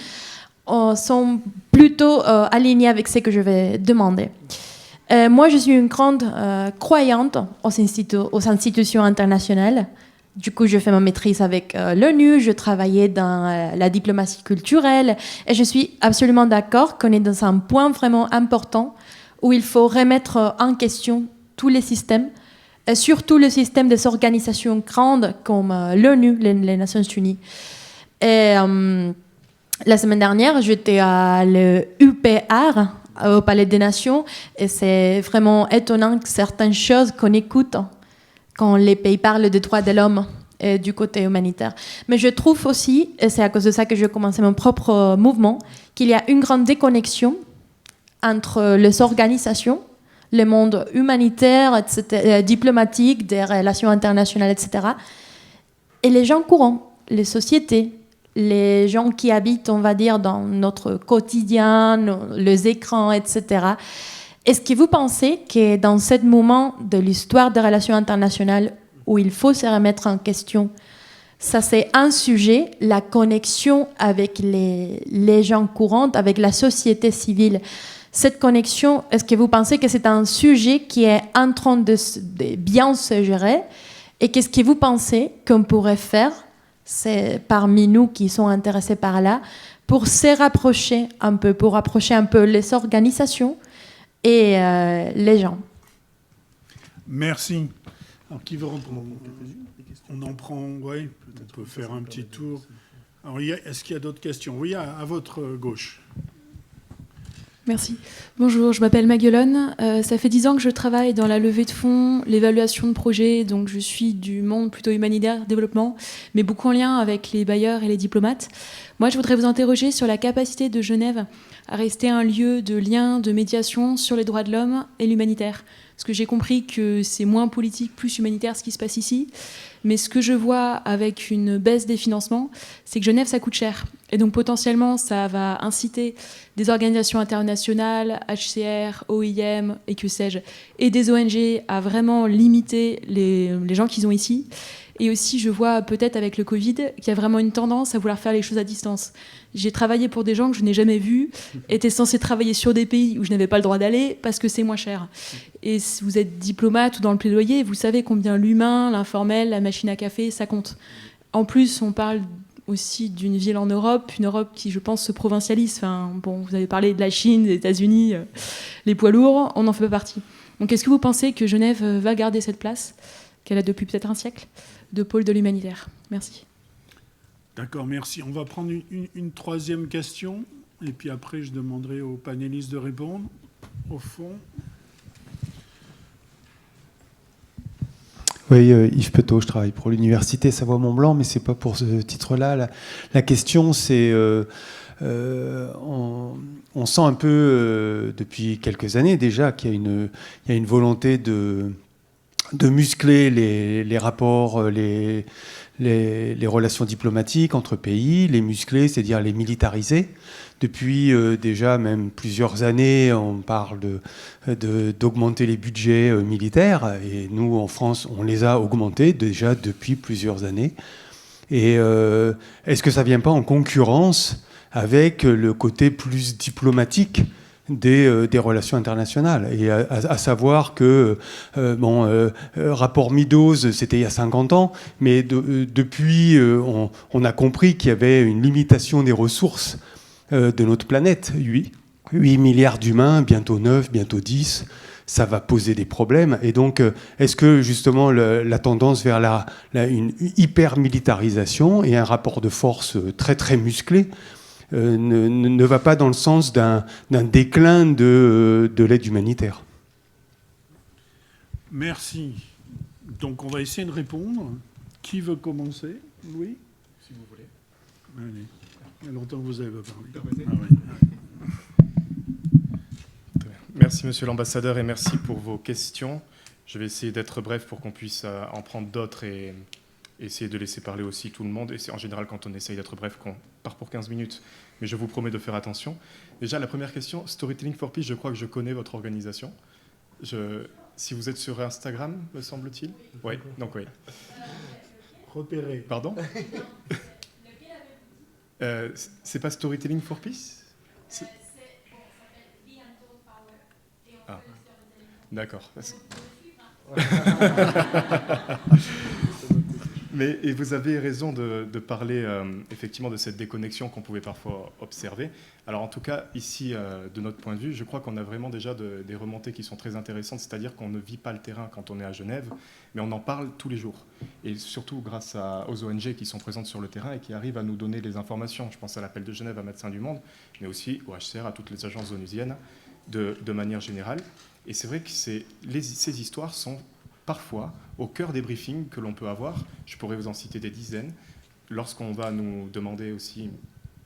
sont plutôt alignés avec ce que je vais demander. Moi, je suis une grande croyante aux institutions internationales. Du coup, je fais ma maîtrise avec l'ONU, je travaillais dans la diplomatie culturelle et je suis absolument d'accord qu'on est dans un point vraiment important où il faut remettre en question tous les systèmes, et surtout le système des organisations grandes comme l'ONU, les Nations Unies. Et la semaine dernière, j'étais à l'UPR, au Palais des Nations, et c'est vraiment étonnant que certaines choses qu'on écoute quand les pays parlent des droits de l'homme et du côté humanitaire. Mais je trouve aussi, et c'est à cause de ça que j'ai commencé mon propre mouvement, qu'il y a une grande déconnexion entre les organisations, le monde humanitaire, etc., diplomatique, des relations internationales, etc., et les gens courants, les sociétés, les gens qui habitent, on va dire, dans notre quotidien, les écrans, etc. Est-ce que vous pensez que dans ce moment de l'histoire des relations internationales où il faut se remettre en question, ça c'est un sujet, la connexion avec les gens courants, avec la société civile. Cette connexion, est-ce que vous pensez que c'est un sujet qui est en train de bien se gérer? Et qu'est-ce que vous pensez qu'on pourrait faire, c'est parmi nous qui sont intéressés par là, pour se rapprocher un peu, pour rapprocher un peu les organisations et les gens? Merci. Alors, qui veut reprendre? On en prend, oui, on peut faire un petit tour. Alors, est-ce qu'il y a d'autres questions? Oui, à votre gauche. Merci. Bonjour, je m'appelle Maguelone. Ça fait 10 ans que je travaille dans la levée de fonds, l'évaluation de projets, donc je suis du monde plutôt humanitaire, développement, mais beaucoup en lien avec les bailleurs et les diplomates. Moi, je voudrais vous interroger sur la capacité de Genève à rester un lieu de lien, de médiation sur les droits de l'homme et l'humanitaire. Parce que j'ai compris que c'est moins politique, plus humanitaire ce qui se passe ici. Mais ce que je vois avec une baisse des financements, c'est que Genève, ça coûte cher. Et donc potentiellement, ça va inciter des organisations internationales, HCR, OIM et que sais-je, et des ONG à vraiment limiter les gens qu'ils ont ici. Et aussi, je vois peut-être avec le Covid qu'il y a vraiment une tendance à vouloir faire les choses à distance. J'ai travaillé pour des gens que je n'ai jamais vus, étaient censés travailler sur des pays où je n'avais pas le droit d'aller parce que c'est moins cher. Et si vous êtes diplomate ou dans le plaidoyer, vous savez combien l'humain, l'informel, la machine à café, ça compte. En plus, on parle aussi d'une ville en Europe, une Europe qui, je pense, se provincialise. Enfin, bon, vous avez parlé de la Chine, des États-Unis, les poids lourds, on n'en fait pas partie. Donc est-ce que vous pensez que Genève va garder cette place qu'elle a depuis peut-être un siècle de pôle de l'humanitaire? Merci. D'accord, merci. On va prendre une troisième question, et puis après, je demanderai aux panélistes de répondre. Au fond. Oui, Yves Petot, je travaille pour l'Université Savoie-Mont-Blanc, mais ce n'est pas pour ce titre-là. La question, c'est... on sent un peu, depuis quelques années déjà, qu'il y a une volonté de muscler les rapports, les relations diplomatiques entre pays, les muscler, c'est-à-dire les militariser. Depuis déjà même plusieurs années, on parle d'augmenter les budgets militaires. Et nous, en France, on les a augmentés déjà depuis plusieurs années. Et est-ce que ça ne vient pas en concurrence avec le côté plus diplomatique des relations internationales, et à savoir que rapport Meadows, c'était il y a 50 ans, mais depuis on a compris qu'il y avait une limitation des ressources de notre planète. 8 milliards d'humains, bientôt 9, bientôt 10, ça va poser des problèmes. Et donc est-ce que justement la tendance vers une hyper-militarisation et un rapport de force très très musclé ne va pas dans le sens d'un déclin de l'aide humanitaire? Merci. Donc on va essayer de répondre. Qui veut commencer? Louis? Si vous voulez. Allez. Il y a longtemps que vous avez pas parlé. Merci Monsieur l'ambassadeur et merci pour vos questions. Je vais essayer d'être bref pour qu'on puisse en prendre d'autres et essayer de laisser parler aussi tout le monde. Et c'est en général quand on essaye d'être bref qu'on part pour 15 minutes. Mais je vous promets de faire attention. Déjà, la première question, Storytelling for Peace, je crois que je connais votre organisation. Si vous êtes sur Instagram, me semble-t-il. Oui, donc oui. Repéré. Pardon? C'est pas Storytelling for Peace? Ah, d'accord. Et vous avez raison de parler effectivement de cette déconnexion qu'on pouvait parfois observer. Alors en tout cas, ici, de notre point de vue, je crois qu'on a vraiment déjà des remontées qui sont très intéressantes, c'est-à-dire qu'on ne vit pas le terrain quand on est à Genève, mais on en parle tous les jours. Et surtout grâce aux ONG qui sont présentes sur le terrain et qui arrivent à nous donner les informations. Je pense à l'appel de Genève à Médecins du Monde, mais aussi au HCR, à toutes les agences onusiennes, de manière générale. Et c'est vrai que ces histoires sont parfois au cœur des briefings que l'on peut avoir. Je pourrais vous en citer des dizaines. Lorsqu'on va nous demander aussi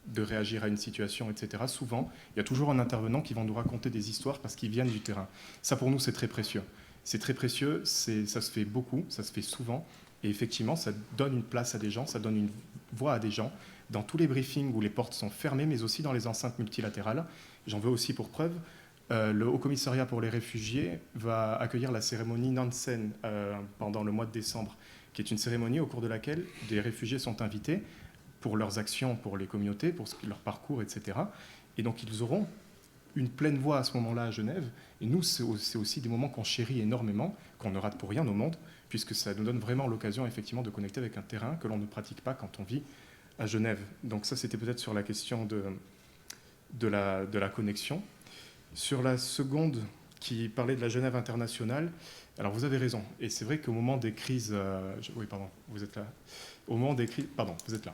de réagir à une situation, etc., souvent, il y a toujours un intervenant qui va nous raconter des histoires parce qu'ils viennent du terrain. Ça, pour nous, c'est très précieux. C'est très précieux, ça se fait beaucoup, ça se fait souvent. Et effectivement, ça donne une place à des gens, ça donne une voix à des gens. Dans tous les briefings où les portes sont fermées, mais aussi dans les enceintes multilatérales. J'en veux aussi pour preuve. Le Haut Commissariat pour les réfugiés va accueillir la cérémonie Nansen pendant le mois de décembre, qui est une cérémonie au cours de laquelle des réfugiés sont invités pour leurs actions, pour les communautés, pour leur parcours, etc. Et donc ils auront une pleine voix à ce moment-là à Genève. Et nous, c'est aussi des moments qu'on chérit énormément, qu'on ne rate pour rien au monde, puisque ça nous donne vraiment l'occasion effectivement de connecter avec un terrain que l'on ne pratique pas quand on vit à Genève. Donc ça, c'était peut-être sur la question de la connexion. Sur la seconde, qui parlait de la Genève internationale, alors vous avez raison. Et c'est vrai qu'au moment des crises... oui, pardon, vous êtes là. Au moment des crises... Pardon, vous êtes là.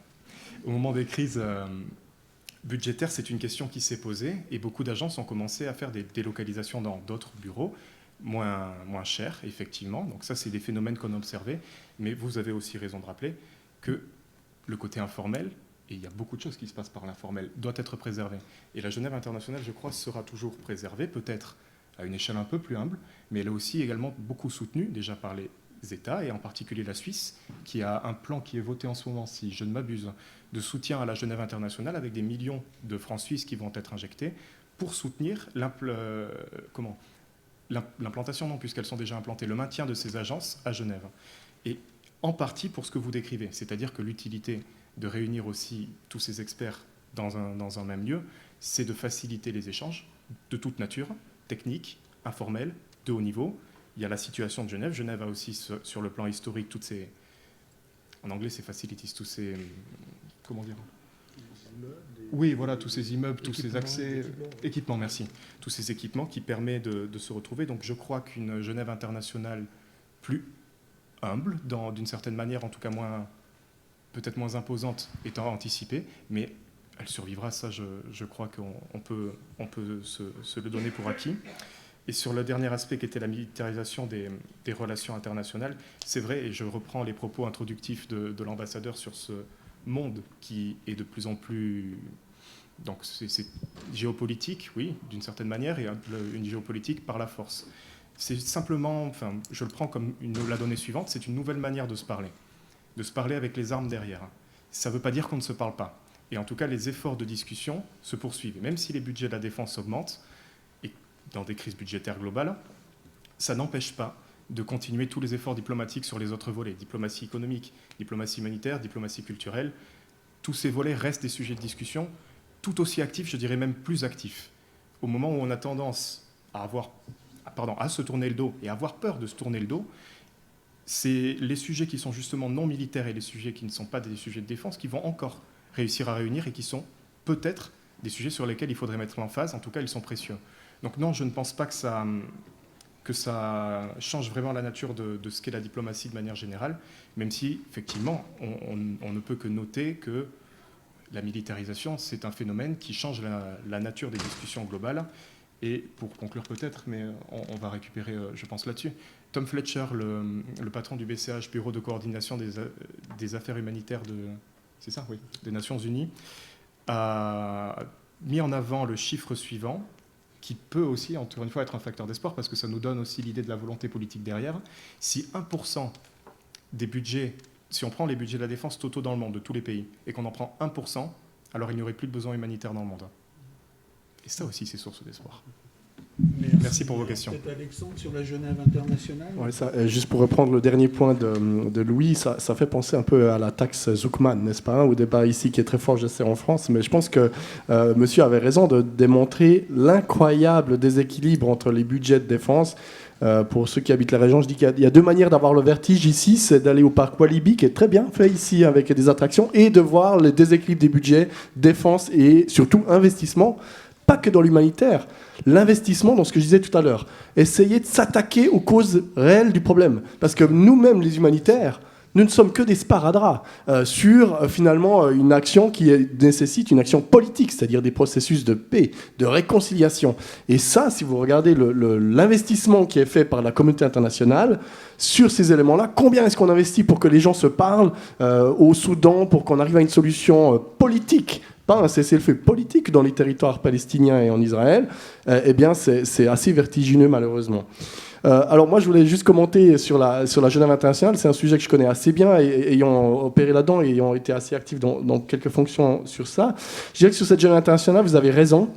Au moment des crises budgétaires, c'est une question qui s'est posée et beaucoup d'agences ont commencé à faire des délocalisations dans d'autres bureaux, moins chers, effectivement. Donc ça, c'est des phénomènes qu'on a observés. Mais vous avez aussi raison de rappeler que le côté informel, et il y a beaucoup de choses qui se passent par l'informel, doit être préservé. Et la Genève internationale, je crois, sera toujours préservée, peut-être à une échelle un peu plus humble, mais elle est aussi également beaucoup soutenue, déjà par les États, et en particulier la Suisse, qui a un plan qui est voté en ce moment, si je ne m'abuse, de soutien à la Genève internationale, avec des millions de francs suisses qui vont être injectés pour soutenir l'implantation, non, puisqu'elles sont déjà implantées, le maintien de ces agences à Genève. Et en partie pour ce que vous décrivez, c'est-à-dire que l'utilité de réunir aussi tous ces experts dans un même lieu, c'est de faciliter les échanges de toute nature, techniques, informels, de haut niveau. Il y a la situation de Genève. Genève a aussi, sur le plan historique, toutes ces... En anglais, c'est facilities, tous ces... Comment dire ? Oui, voilà, tous ces immeubles, tous ces accès... Équipements, merci. Tous ces équipements qui permettent de se retrouver. Donc je crois qu'une Genève internationale plus humble, d'une certaine manière, en tout cas peut-être moins imposante, étant anticipée, mais elle survivra, ça je crois qu'on peut se le donner pour acquis. Et sur le dernier aspect qui était la militarisation des relations internationales, c'est vrai, et je reprends les propos introductifs de l'ambassadeur sur ce monde qui est de plus en plus... Donc c'est géopolitique, oui, d'une certaine manière, et une géopolitique par la force. C'est simplement, enfin, je le prends comme la donnée suivante, c'est une nouvelle manière de se parler avec les armes derrière. Ça ne veut pas dire qu'on ne se parle pas. Et en tout cas, les efforts de discussion se poursuivent. Et même si les budgets de la défense augmentent, et dans des crises budgétaires globales, ça n'empêche pas de continuer tous les efforts diplomatiques sur les autres volets. Diplomatie économique, diplomatie humanitaire, diplomatie culturelle. Tous ces volets restent des sujets de discussion tout aussi actifs, je dirais même plus actifs. Au moment où on a tendance à se tourner le dos et à avoir peur de se tourner le dos, c'est les sujets qui sont justement non militaires et les sujets qui ne sont pas des sujets de défense qui vont encore réussir à réunir et qui sont peut-être des sujets sur lesquels il faudrait mettre l'emphase. En tout cas, ils sont précieux. Donc non, je ne pense pas que ça change vraiment la nature de ce qu'est la diplomatie de manière générale, même si, effectivement, on ne peut que noter que la militarisation, c'est un phénomène qui change la nature des discussions globales. Et pour conclure peut-être, mais on va récupérer, je pense, là-dessus, Tom Fletcher, le patron du BCH, Bureau de coordination des affaires humanitaires c'est ça, oui, des Nations Unies, a mis en avant le chiffre suivant, qui peut aussi, encore une fois, être un facteur d'espoir, parce que ça nous donne aussi l'idée de la volonté politique derrière. Si 1% des budgets, si on prend les budgets de la défense totaux dans le monde, de tous les pays, et qu'on en prend 1%, alors il n'y aurait plus de besoins humanitaires dans le monde. Et ça aussi, c'est source d'espoir. Merci pour vos questions. Peut-être Alexandre sur la Genève internationale. Ouais, juste pour reprendre le dernier point de Louis, ça fait penser un peu à la taxe Zuckman, n'est-ce pas, au débat ici qui est très fort, je sais, en France. Mais je pense que monsieur avait raison de démontrer l'incroyable déséquilibre entre les budgets de défense. Pour ceux qui habitent la région, je dis qu'il y a deux manières d'avoir le vertige ici, c'est d'aller au parc Walibi, qui est très bien fait ici avec des attractions, et de voir le déséquilibre des budgets, défense et surtout investissement, pas que dans l'humanitaire, l'investissement dans ce que je disais tout à l'heure. Essayer de s'attaquer aux causes réelles du problème. Parce que nous-mêmes, les humanitaires, nous ne sommes que des sparadraps sur finalement une action qui nécessite une action politique, c'est-à-dire des processus de paix, de réconciliation. Et ça, si vous regardez l'investissement qui est fait par la communauté internationale sur ces éléments-là, combien est-ce qu'on investit pour que les gens se parlent au Soudan, pour qu'on arrive à une solution politique, pas un cessez-le-feu politique dans les territoires palestiniens et en Israël, eh bien c'est assez vertigineux malheureusement. Alors moi je voulais juste commenter sur la Genève internationale, c'est un sujet que je connais assez bien, ayant opéré là-dedans et ayant été assez actif dans quelques fonctions sur ça. Je dirais que sur cette Genève internationale, vous avez raison.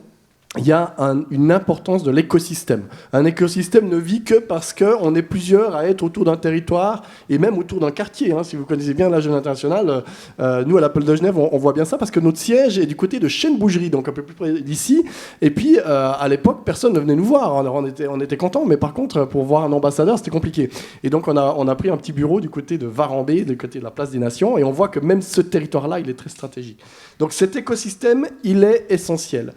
Il y a une importance de l'écosystème. Un écosystème ne vit que parce qu'on est plusieurs à être autour d'un territoire et même autour d'un quartier. Si vous connaissez bien la Genève internationale, nous à l'Apple de Genève, on voit bien ça parce que notre siège est du côté de Chêne-Bougerie, donc un peu plus près d'ici. Et puis à l'époque, personne ne venait nous voir. On était contents, mais par contre, pour voir un ambassadeur, c'était compliqué. Et donc on a pris un petit bureau du côté de Varambé, du côté de la Place des Nations, et on voit que même ce territoire-là, il est très stratégique. Donc cet écosystème, il est essentiel.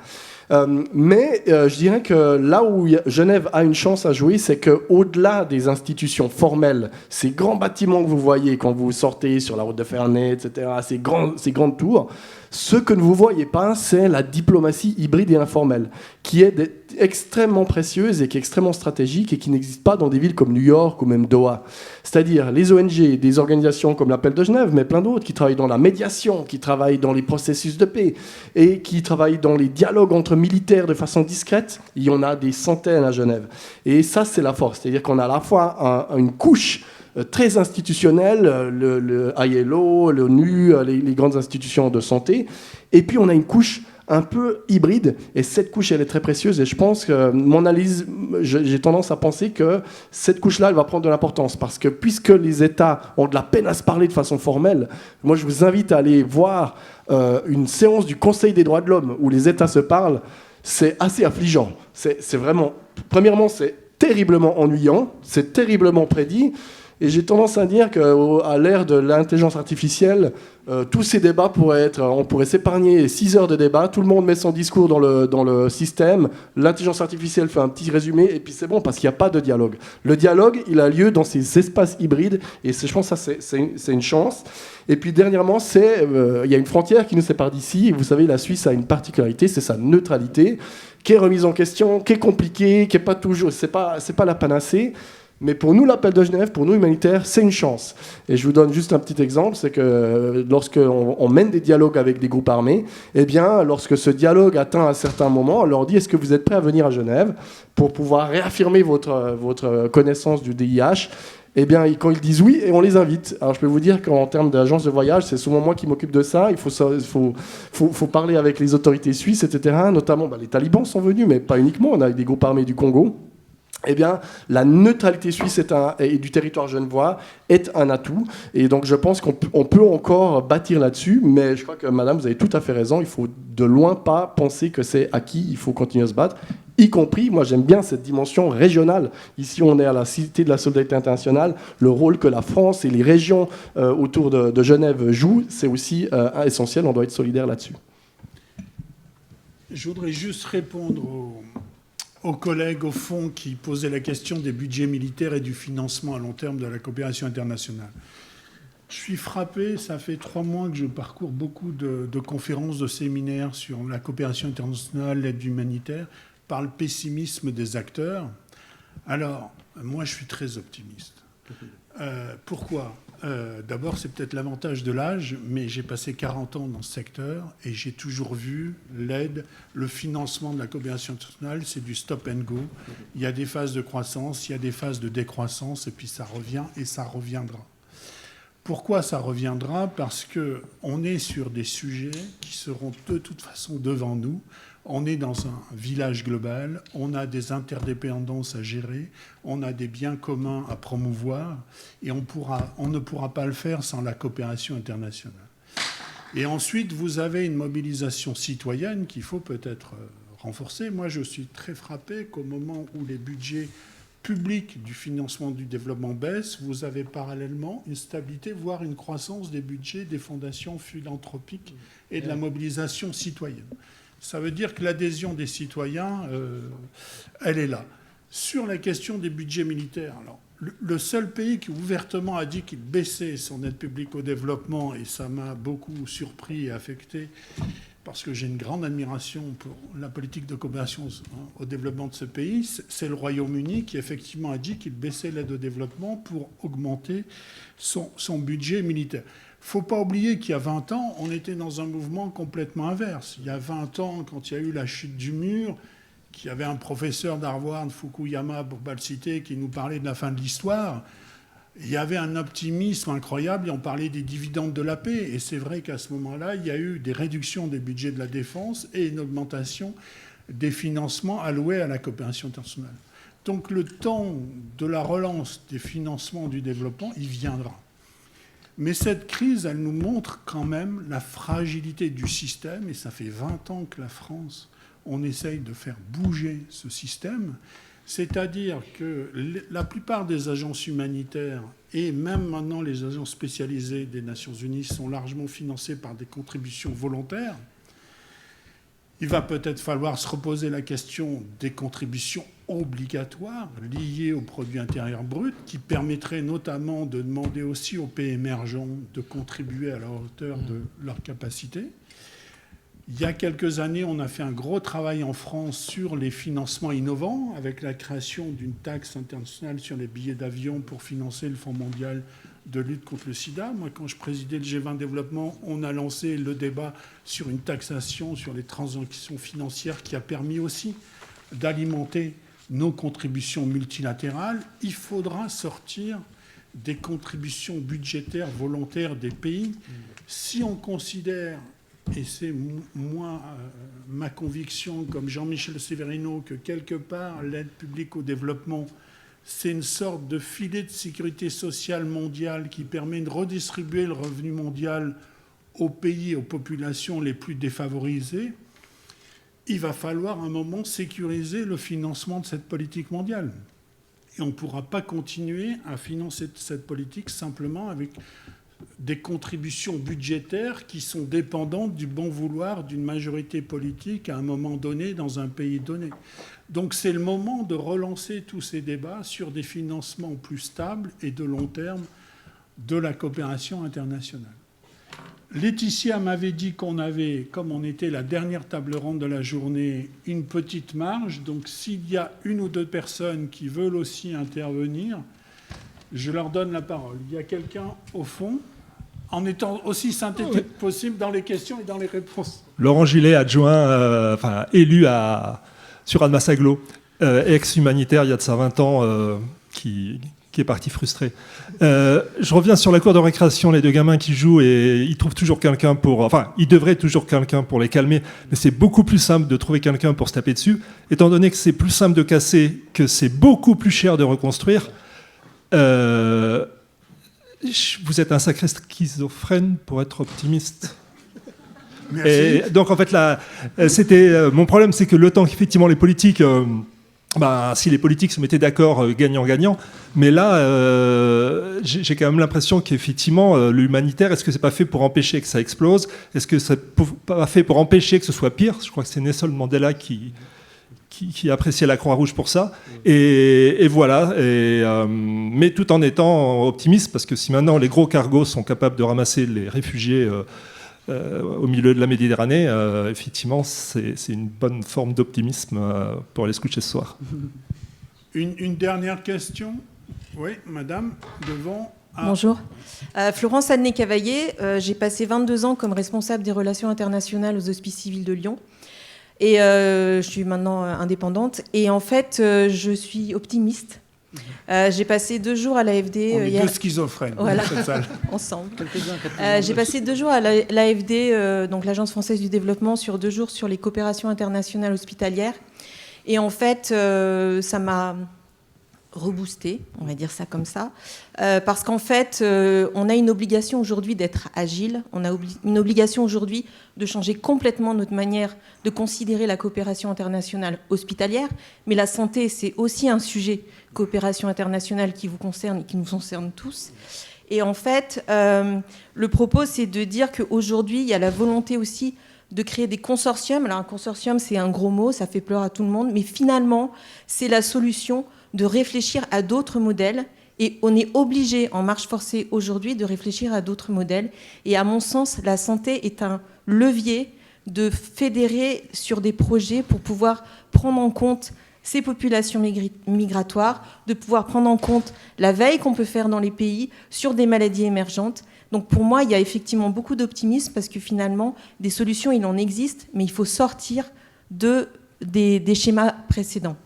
Mais je dirais que là où Genève a une chance à jouer, c'est qu'au-delà des institutions formelles, ces grands bâtiments que vous voyez quand vous sortez sur la route de Ferney, etc., ces grandes tours, ce que vous ne voyez pas, c'est la diplomatie hybride et informelle, qui est extrêmement précieuse et qui est extrêmement stratégique et qui n'existe pas dans des villes comme New York ou même Doha. C'est-à-dire les ONG, des organisations comme l'Appel de Genève, mais plein d'autres, qui travaillent dans la médiation, qui travaillent dans les processus de paix et qui travaillent dans les dialogues entre militaires de façon discrète. Il y en a des centaines à Genève. Et ça, c'est la force. C'est-à-dire qu'on a à la fois une couche très institutionnelle, le ILO, l'ONU, les grandes institutions de santé, et puis on a une couche un peu hybride, et cette couche, elle est très précieuse, et je pense que mon analyse, j'ai tendance à penser que cette couche-là, elle va prendre de l'importance, parce que puisque les États ont de la peine à se parler de façon formelle, moi je vous invite à aller voir une séance du Conseil des droits de l'homme, où les États se parlent, c'est assez affligeant. C'est vraiment, premièrement, c'est terriblement ennuyant, c'est terriblement prédit. Et j'ai tendance à dire qu'à l'ère de l'intelligence artificielle, tous ces débats on pourrait s'épargner 6 heures de débat, tout le monde met son discours dans le système, l'intelligence artificielle fait un petit résumé, et puis c'est bon, parce qu'il n'y a pas de dialogue. Le dialogue, il a lieu dans ces espaces hybrides, et je pense que ça, c'est une chance. Et puis dernièrement, il y a une frontière qui nous sépare d'ici, et vous savez, la Suisse a une particularité, c'est sa neutralité, qui est remise en question, qui est compliquée, qui n'est pas toujours, c'est pas la panacée. Mais pour nous, l'Appel de Genève, pour nous humanitaires, c'est une chance. Et je vous donne juste un petit exemple, c'est que lorsqu'on mène des dialogues avec des groupes armés, eh bien, lorsque ce dialogue atteint un certain moment, on leur dit: est-ce que vous êtes prêts à venir à Genève pour pouvoir réaffirmer votre connaissance du DIH? Eh bien, quand ils disent oui, et on les invite. Alors, je peux vous dire qu'en termes d'agence de voyage, c'est souvent moi qui m'occupe de ça. Il faut parler avec les autorités suisses, etc. Notamment, les talibans sont venus, mais pas uniquement. On a des groupes armés du Congo. Eh bien, la neutralité suisse et du territoire genevois est un atout. Et donc, je pense qu'on peut encore bâtir là-dessus. Mais je crois que, madame, vous avez tout à fait raison. Il faut de loin pas penser que c'est acquis. Il faut continuer à se battre. Y compris, moi, j'aime bien cette dimension régionale. Ici, on est à la Cité de la Solidarité internationale. Le rôle que la France et les régions autour de Genève jouent, c'est aussi essentiel. On doit être solidaire là-dessus. Je voudrais juste répondre aux collègues, au fond, qui posaient la question des budgets militaires et du financement à long terme de la coopération internationale. Je suis frappé, ça fait 3 mois que je parcours beaucoup de conférences, de séminaires sur la coopération internationale, l'aide humanitaire, par le pessimisme des acteurs. Alors, moi, je suis très optimiste. Pourquoi ? D'abord, c'est peut-être l'avantage de l'âge, mais j'ai passé 40 ans dans ce secteur et j'ai toujours vu l'aide, le financement de la coopération internationale, c'est du stop and go. Il y a des phases de croissance, il y a des phases de décroissance, et puis ça revient et ça reviendra. Pourquoi ça reviendra ? Parce qu'on est sur des sujets qui seront de toute façon devant nous. On est dans un village global, on a des interdépendances à gérer, on a des biens communs à promouvoir, et on ne pourra pas le faire sans la coopération internationale. Et ensuite, vous avez une mobilisation citoyenne qu'il faut peut-être renforcer. Moi, je suis très frappé qu'au moment où les budgets publics du financement du développement baissent, vous avez parallèlement une stabilité, voire une croissance des budgets des fondations philanthropiques et de la mobilisation citoyenne. Ça veut dire que l'adhésion des citoyens, elle est là. Sur la question des budgets militaires, alors, le seul pays qui ouvertement a dit qu'il baissait son aide publique au développement, et ça m'a beaucoup surpris et affecté, parce que j'ai une grande admiration pour la politique de coopération au développement de ce pays, c'est le Royaume-Uni qui effectivement a dit qu'il baissait l'aide au développement pour augmenter son budget militaire. Il ne faut pas oublier qu'il y a 20 ans, on était dans un mouvement complètement inverse. Il y a 20 ans, quand il y a eu la chute du mur, qu'il y avait un professeur d'Harvard, Fukuyama, pour ne pas le citer, qui nous parlait de la fin de l'histoire, il y avait un optimisme incroyable et on parlait des dividendes de la paix. Et c'est vrai qu'à ce moment-là, il y a eu des réductions des budgets de la défense et une augmentation des financements alloués à la coopération internationale. Donc le temps de la relance des financements du développement, il viendra. Mais cette crise, elle nous montre quand même la fragilité du système, et ça fait 20 ans que la France, on essaye de faire bouger ce système, c'est-à-dire que la plupart des agences humanitaires, et même maintenant les agences spécialisées des Nations Unies, sont largement financées par des contributions volontaires. Il va peut-être falloir se reposer la question des contributions obligatoires liées au produit intérieur brut, qui permettraient notamment de demander aussi aux pays émergents de contribuer à la hauteur de leur capacité. Il y a quelques années, on a fait un gros travail en France sur les financements innovants, avec la création d'une taxe internationale sur les billets d'avion pour financer le Fonds mondial de lutte contre le sida. Moi, quand je présidais le G20 développement, on a lancé le débat sur une taxation sur les transactions financières qui a permis aussi d'alimenter nos contributions multilatérales. Il faudra sortir des contributions budgétaires volontaires des pays. Si on considère, et c'est moi ma conviction comme Jean-Michel Severino, que quelque part l'aide publique au développement, c'est une sorte de filet de sécurité sociale mondiale qui permet de redistribuer le revenu mondial aux pays et aux populations les plus défavorisées, il va falloir à un moment sécuriser le financement de cette politique mondiale. Et on ne pourra pas continuer à financer cette politique simplement avec des contributions budgétaires qui sont dépendantes du bon vouloir d'une majorité politique à un moment donné dans un pays donné. Donc c'est le moment de relancer tous ces débats sur des financements plus stables et de long terme de la coopération internationale. Laetitia m'avait dit qu'on avait, comme on était la dernière table ronde de la journée, une petite marge. Donc s'il y a une ou deux personnes qui veulent aussi intervenir, je leur donne la parole. Il y a quelqu'un au fond, en étant aussi synthétique possible dans les questions et dans les réponses. Laurent Gillet, adjoint, élu sur Annemasse-Agglo, ex-humanitaire il y a de ça 20 ans, qui est parti frustré. Je reviens sur la cour de récréation, les deux gamins qui jouent, et ils trouvent toujours quelqu'un pour... Enfin, ils devraient toujours quelqu'un pour les calmer, mais c'est beaucoup plus simple de trouver quelqu'un pour se taper dessus, étant donné que c'est plus simple de casser, que c'est beaucoup plus cher de reconstruire. Vous êtes un sacré schizophrène pour être optimiste. Merci. Et donc en fait là, c'était mon problème, c'est que le temps qu'effectivement les politiques, si les politiques se mettaient d'accord, gagnant-gagnant, mais là j'ai quand même l'impression qu'effectivement l'humanitaire, est-ce que c'est pas fait pour empêcher que ça explose? Est-ce que c'est pas fait pour empêcher que ce soit pire? Je crois que c'est Nelson Mandela qui appréciait la Croix-Rouge pour ça. Et voilà. Mais tout en étant optimiste, parce que si maintenant les gros cargos sont capables de ramasser les réfugiés au milieu de la Méditerranée, effectivement, c'est une bonne forme d'optimisme pour aller se coucher ce soir. Une dernière question. Oui, madame, devant. Bonjour. Florence Adnet-Cavaillé, j'ai passé 22 ans comme responsable des relations internationales aux Hospices civils de Lyon. Et je suis maintenant indépendante. Et en fait, je suis optimiste J'ai passé 2 jours à l'AFD On est hier. deux schizophrènes Voilà. dans cette salle. Ensemble. Quelques-uns J'ai passé 2 jours à l'AFD, donc l'Agence française du développement, sur 2 jours sur les coopérations internationales hospitalières. Et en fait, ça m'a reboosté, on va dire ça comme ça, parce qu'en fait, on a une obligation aujourd'hui d'être agile, on a une obligation aujourd'hui de changer complètement notre manière de considérer la coopération internationale hospitalière, mais la santé, c'est aussi un sujet, coopération internationale, qui vous concerne et qui nous concerne tous. Et en fait, le propos, c'est de dire qu'aujourd'hui, il y a la volonté aussi de créer des consortiums. Alors un consortium, c'est un gros mot, ça fait peur à tout le monde, mais finalement, c'est la solution de réfléchir à d'autres modèles. Et on est obligé, en marche forcée aujourd'hui, de réfléchir à d'autres modèles. Et à mon sens, la santé est un levier de fédérer sur des projets pour pouvoir prendre en compte ces populations migratoires, de pouvoir prendre en compte la veille qu'on peut faire dans les pays sur des maladies émergentes. Donc pour moi, il y a effectivement beaucoup d'optimisme parce que finalement, des solutions, il en existe, mais il faut sortir des schémas précédents.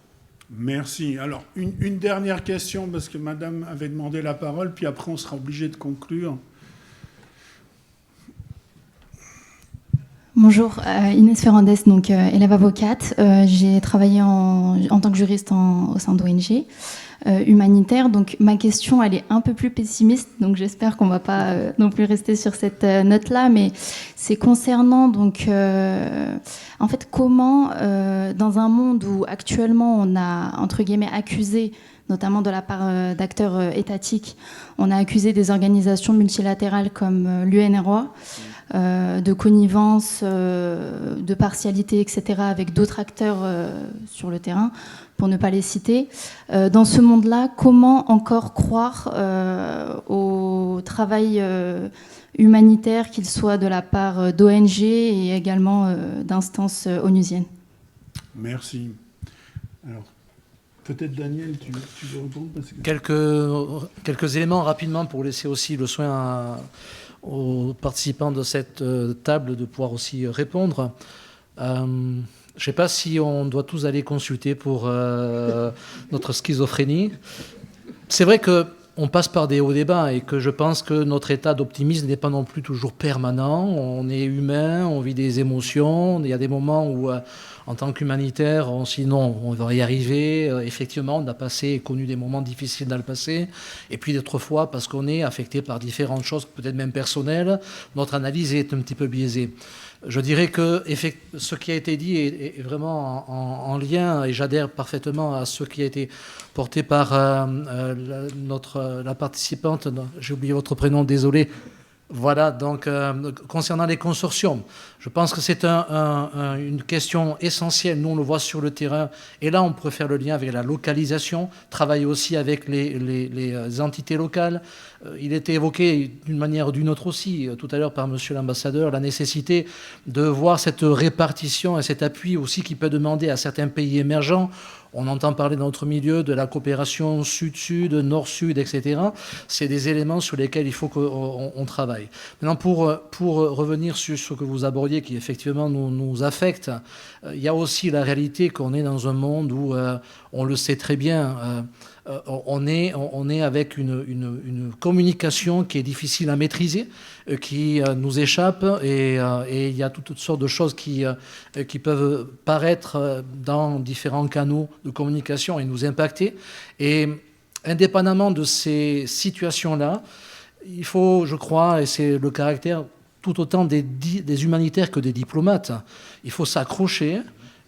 Merci. Alors, une dernière question, parce que madame avait demandé la parole, puis après on sera obligé de conclure. Bonjour, Inès Ferrandez, donc élève avocate. J'ai travaillé en tant que juriste au sein d'ONG humanitaire. Donc ma question, elle est un peu plus pessimiste, donc j'espère qu'on ne va pas non plus rester sur cette note-là, mais c'est concernant donc en fait comment dans un monde où actuellement on a entre guillemets accusé, notamment de la part d'acteurs étatiques, on a accusé des organisations multilatérales comme l'UNRWA de connivence, de partialité, etc., avec d'autres acteurs sur le terrain, pour ne pas les citer. Dans ce monde-là, comment encore croire au travail humanitaire, qu'il soit de la part d'ONG et également d'instances onusiennes? Merci. Alors, peut-être Daniel, tu veux répondre parce que... Quelques éléments rapidement pour laisser aussi le soin aux participants de cette table de pouvoir aussi répondre. Je ne sais pas si on doit tous aller consulter pour notre schizophrénie. C'est vrai qu'on passe par des hauts et des bas et que je pense que notre état d'optimisme n'est pas non plus toujours permanent. On est humain, on vit des émotions. Il y a des moments où, en tant qu'humanitaire, sinon on va y arriver. Effectivement, on a passé et connu des moments difficiles dans le passé. Et puis d'autres fois, parce qu'on est affecté par différentes choses, peut-être même personnelles, notre analyse est un petit peu biaisée. Je dirais que ce qui a été dit est vraiment en lien, et j'adhère parfaitement à ce qui a été porté par la participante. J'ai oublié votre prénom, désolé. Voilà, donc concernant les consortiums, je pense que c'est une question essentielle. Nous, on le voit sur le terrain. Et là, on pourrait faire le lien avec la localisation, travailler aussi avec les entités locales. Il était évoqué d'une manière ou d'une autre aussi, tout à l'heure par monsieur l'ambassadeur, la nécessité de voir cette répartition et cet appui aussi qui peut demander à certains pays émergents. On entend parler dans notre milieu de la coopération sud-sud, nord-sud, etc. C'est des éléments sur lesquels il faut qu'on travaille. Maintenant, pour revenir sur ce que vous abordiez, qui effectivement nous affecte, il y a aussi la réalité qu'on est dans un monde où, on le sait très bien, on est avec une communication qui est difficile à maîtriser, qui nous échappe, et il y a toutes sortes de choses qui peuvent paraître dans différents canaux de communication et nous impacter. Et indépendamment de ces situations-là, il faut, je crois, et c'est le caractère tout autant des humanitaires que des diplomates, il faut s'accrocher.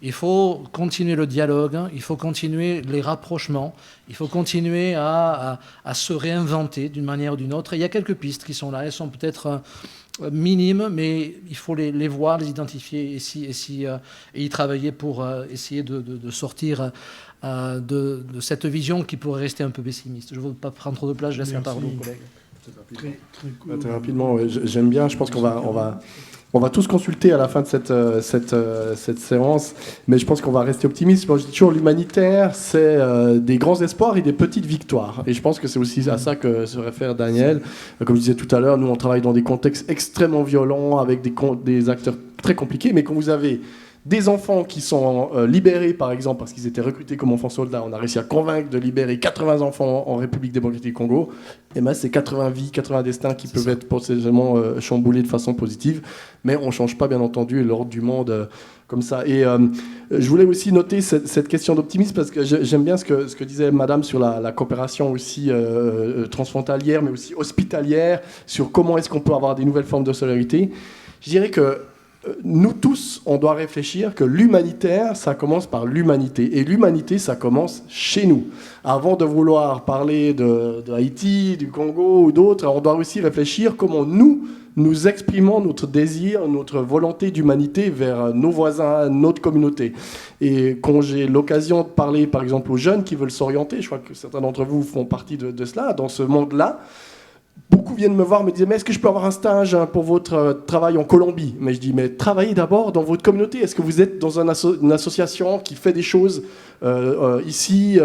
Il faut continuer le dialogue, il faut continuer les rapprochements, il faut continuer à se réinventer d'une manière ou d'une autre. Et il y a quelques pistes qui sont là, elles sont peut-être minimes, mais il faut les voir, les identifier et y travailler pour essayer de sortir de cette vision qui pourrait rester un peu pessimiste. Je ne veux pas prendre trop de place, je laisse la parole aux collègues. Très rapidement, j'aime bien, je pense qu'on va tous consulter à la fin de cette séance, mais je pense qu'on va rester optimiste. Moi, je dis toujours, l'humanitaire, c'est des grands espoirs et des petites victoires. Et je pense que c'est aussi à ça que se réfère Daniel. Comme je disais tout à l'heure, nous, on travaille dans des contextes extrêmement violents, avec des acteurs très compliqués, mais quand vous avez des enfants qui sont libérés, par exemple, parce qu'ils étaient recrutés comme enfants soldats. On a réussi à convaincre de libérer 80 enfants en République démocratique du Congo. Et ben, c'est 80 vies, 80 destins qui peuvent être potentiellement chamboulés de façon positive. Mais on ne change pas, bien entendu, l'ordre du monde comme ça. Et je voulais aussi noter cette question d'optimisme, parce que j'aime bien ce que disait Madame sur la coopération aussi transfrontalière, mais aussi hospitalière, sur comment est-ce qu'on peut avoir des nouvelles formes de solidarité. Je dirais que nous tous, on doit réfléchir que l'humanitaire, ça commence par l'humanité. Et l'humanité, ça commence chez nous. Avant de vouloir parler de Haïti, du Congo ou d'autres, on doit aussi réfléchir comment nous exprimons notre désir, notre volonté d'humanité vers nos voisins, notre communauté. Et quand j'ai l'occasion de parler, par exemple, aux jeunes qui veulent s'orienter, je crois que certains d'entre vous font partie de cela, dans ce monde-là, beaucoup viennent me voir, me disent « Mais est-ce que je peux avoir un stage pour votre travail en Colombie ?» Mais je dis « Mais travaillez d'abord dans votre communauté. Est-ce que vous êtes dans une association qui fait des choses ici,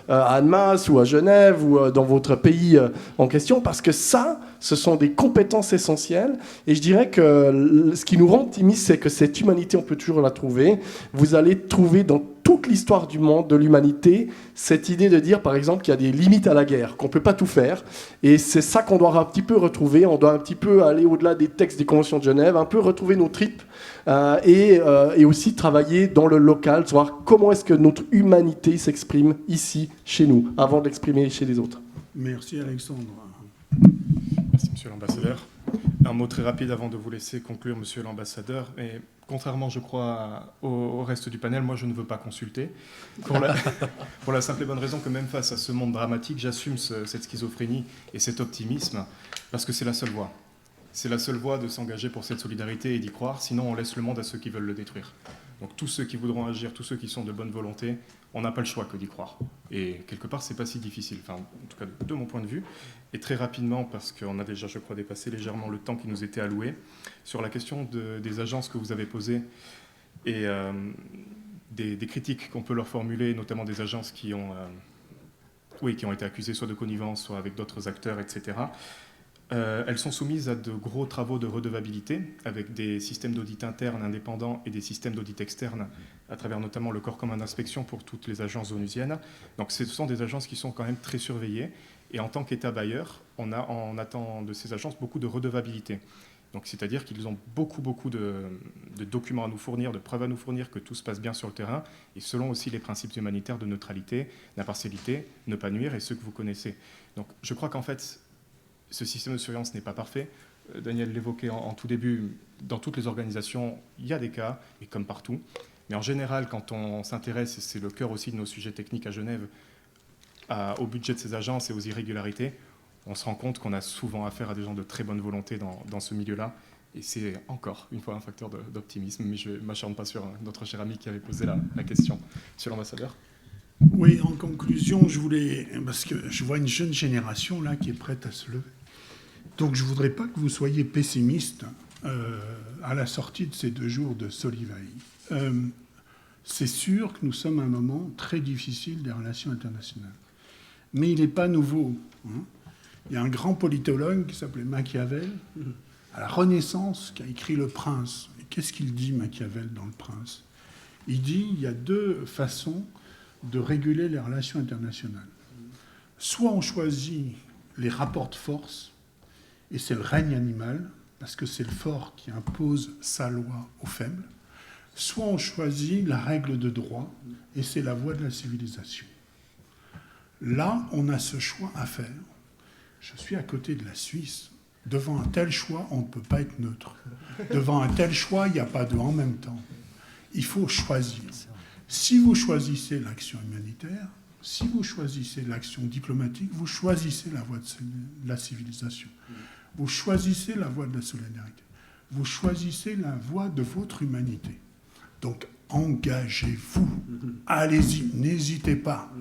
à Annemasse ou à Genève ou dans votre pays en question ?» Parce que ça, ce sont des compétences essentielles. Et je dirais que ce qui nous rend optimistes, c'est que cette humanité, on peut toujours la trouver. Vous allez trouver dans toute l'histoire du monde, de l'humanité, cette idée de dire, par exemple, qu'il y a des limites à la guerre, qu'on ne peut pas tout faire. Et c'est ça qu'on doit un petit peu retrouver. On doit un petit peu aller au-delà des textes des conventions de Genève, un peu retrouver nos tripes et aussi travailler dans le local, savoir comment est-ce que notre humanité s'exprime ici, chez nous, avant de l'exprimer chez les autres. Merci Alexandre. Merci Monsieur l'Ambassadeur. Un mot très rapide avant de vous laisser conclure, Monsieur l'Ambassadeur. Et contrairement, je crois, au reste du panel, moi, je ne veux pas consulter. Pour la simple et bonne raison que même face à ce monde dramatique, j'assume cette schizophrénie et cet optimisme, parce que c'est la seule voie. C'est la seule voie de s'engager pour cette solidarité et d'y croire, sinon on laisse le monde à ceux qui veulent le détruire. Donc tous ceux qui voudront agir, tous ceux qui sont de bonne volonté, on n'a pas le choix que d'y croire. Et quelque part, c'est pas si difficile, enfin, en tout cas de mon point de vue. Et très rapidement, parce qu'on a déjà, je crois, dépassé légèrement le temps qui nous était alloué, sur la question des agences que vous avez posées et des critiques qu'on peut leur formuler, notamment des agences qui ont été accusées soit de connivence, soit avec d'autres acteurs, etc. Elles sont soumises à de gros travaux de redevabilité, avec des systèmes d'audit internes indépendants et des systèmes d'audit externes, à travers notamment le corps commun d'inspection pour toutes les agences onusiennes. Donc ce sont des agences qui sont quand même très surveillées. Et en tant qu'État bailleur, on attend de ces agences beaucoup de redevabilité. Donc c'est-à-dire qu'ils ont beaucoup de documents à nous fournir, de preuves à nous fournir que tout se passe bien sur le terrain, et selon aussi les principes humanitaires de neutralité, d'impartialité, ne pas nuire, et ceux que vous connaissez. Donc je crois qu'en fait, ce système de surveillance n'est pas parfait. Daniel l'évoquait en tout début, dans toutes les organisations, il y a des cas, et comme partout. Mais en général, quand on s'intéresse, et c'est le cœur aussi de nos sujets techniques à Genève, au budget de ces agences et aux irrégularités, on se rend compte qu'on a souvent affaire à des gens de très bonne volonté dans ce milieu-là. Et c'est encore une fois un facteur d'optimisme. Mais je ne m'acharne pas sur notre cher ami qui avait posé la question. Monsieur l'ambassadeur. Oui, en conclusion, parce que je vois une jeune génération là qui est prête à se lever. Donc je ne voudrais pas que vous soyez pessimiste à la sortie de ces 2 jours de Solivaï. C'est sûr que nous sommes à un moment très difficile des relations internationales. Mais il n'est pas nouveau. Il y a un grand politologue qui s'appelait Machiavel, à la Renaissance, qui a écrit Le Prince. Et qu'est-ce qu'il dit, Machiavel, dans Le Prince ? Il dit qu'il y a 2 façons de réguler les relations internationales. Soit on choisit les rapports de force, et c'est le règne animal, parce que c'est le fort qui impose sa loi aux faibles, soit on choisit la règle de droit, et c'est la voie de la civilisation. Là, on a ce choix à faire. Je suis à côté de la Suisse. Devant un tel choix, on ne peut pas être neutre. Devant un tel choix, il n'y a pas de « en même temps ». Il faut choisir. Si vous choisissez l'action humanitaire, si vous choisissez l'action diplomatique, vous choisissez la voie de la civilisation. Vous choisissez la voie de la solidarité. Vous choisissez la voie de votre humanité. Donc, engagez-vous. Allez-y, n'hésitez pas.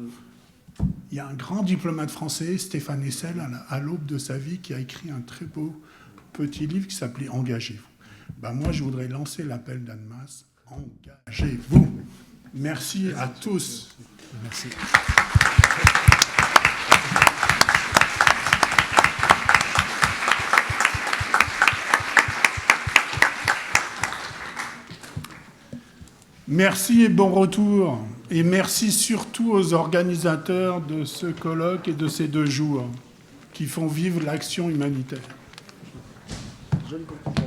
Il y a un grand diplomate français, Stéphane Hessel, à l'aube de sa vie, qui a écrit un très beau petit livre qui s'appelait « Engagez-vous ». Moi, je voudrais lancer l'appel d'Annemasse. Engagez-vous. Merci à tous. Merci. Merci et bon retour. Et merci surtout aux organisateurs de ce colloque et de ces 2 jours qui font vivre l'action humanitaire. Joli compliment.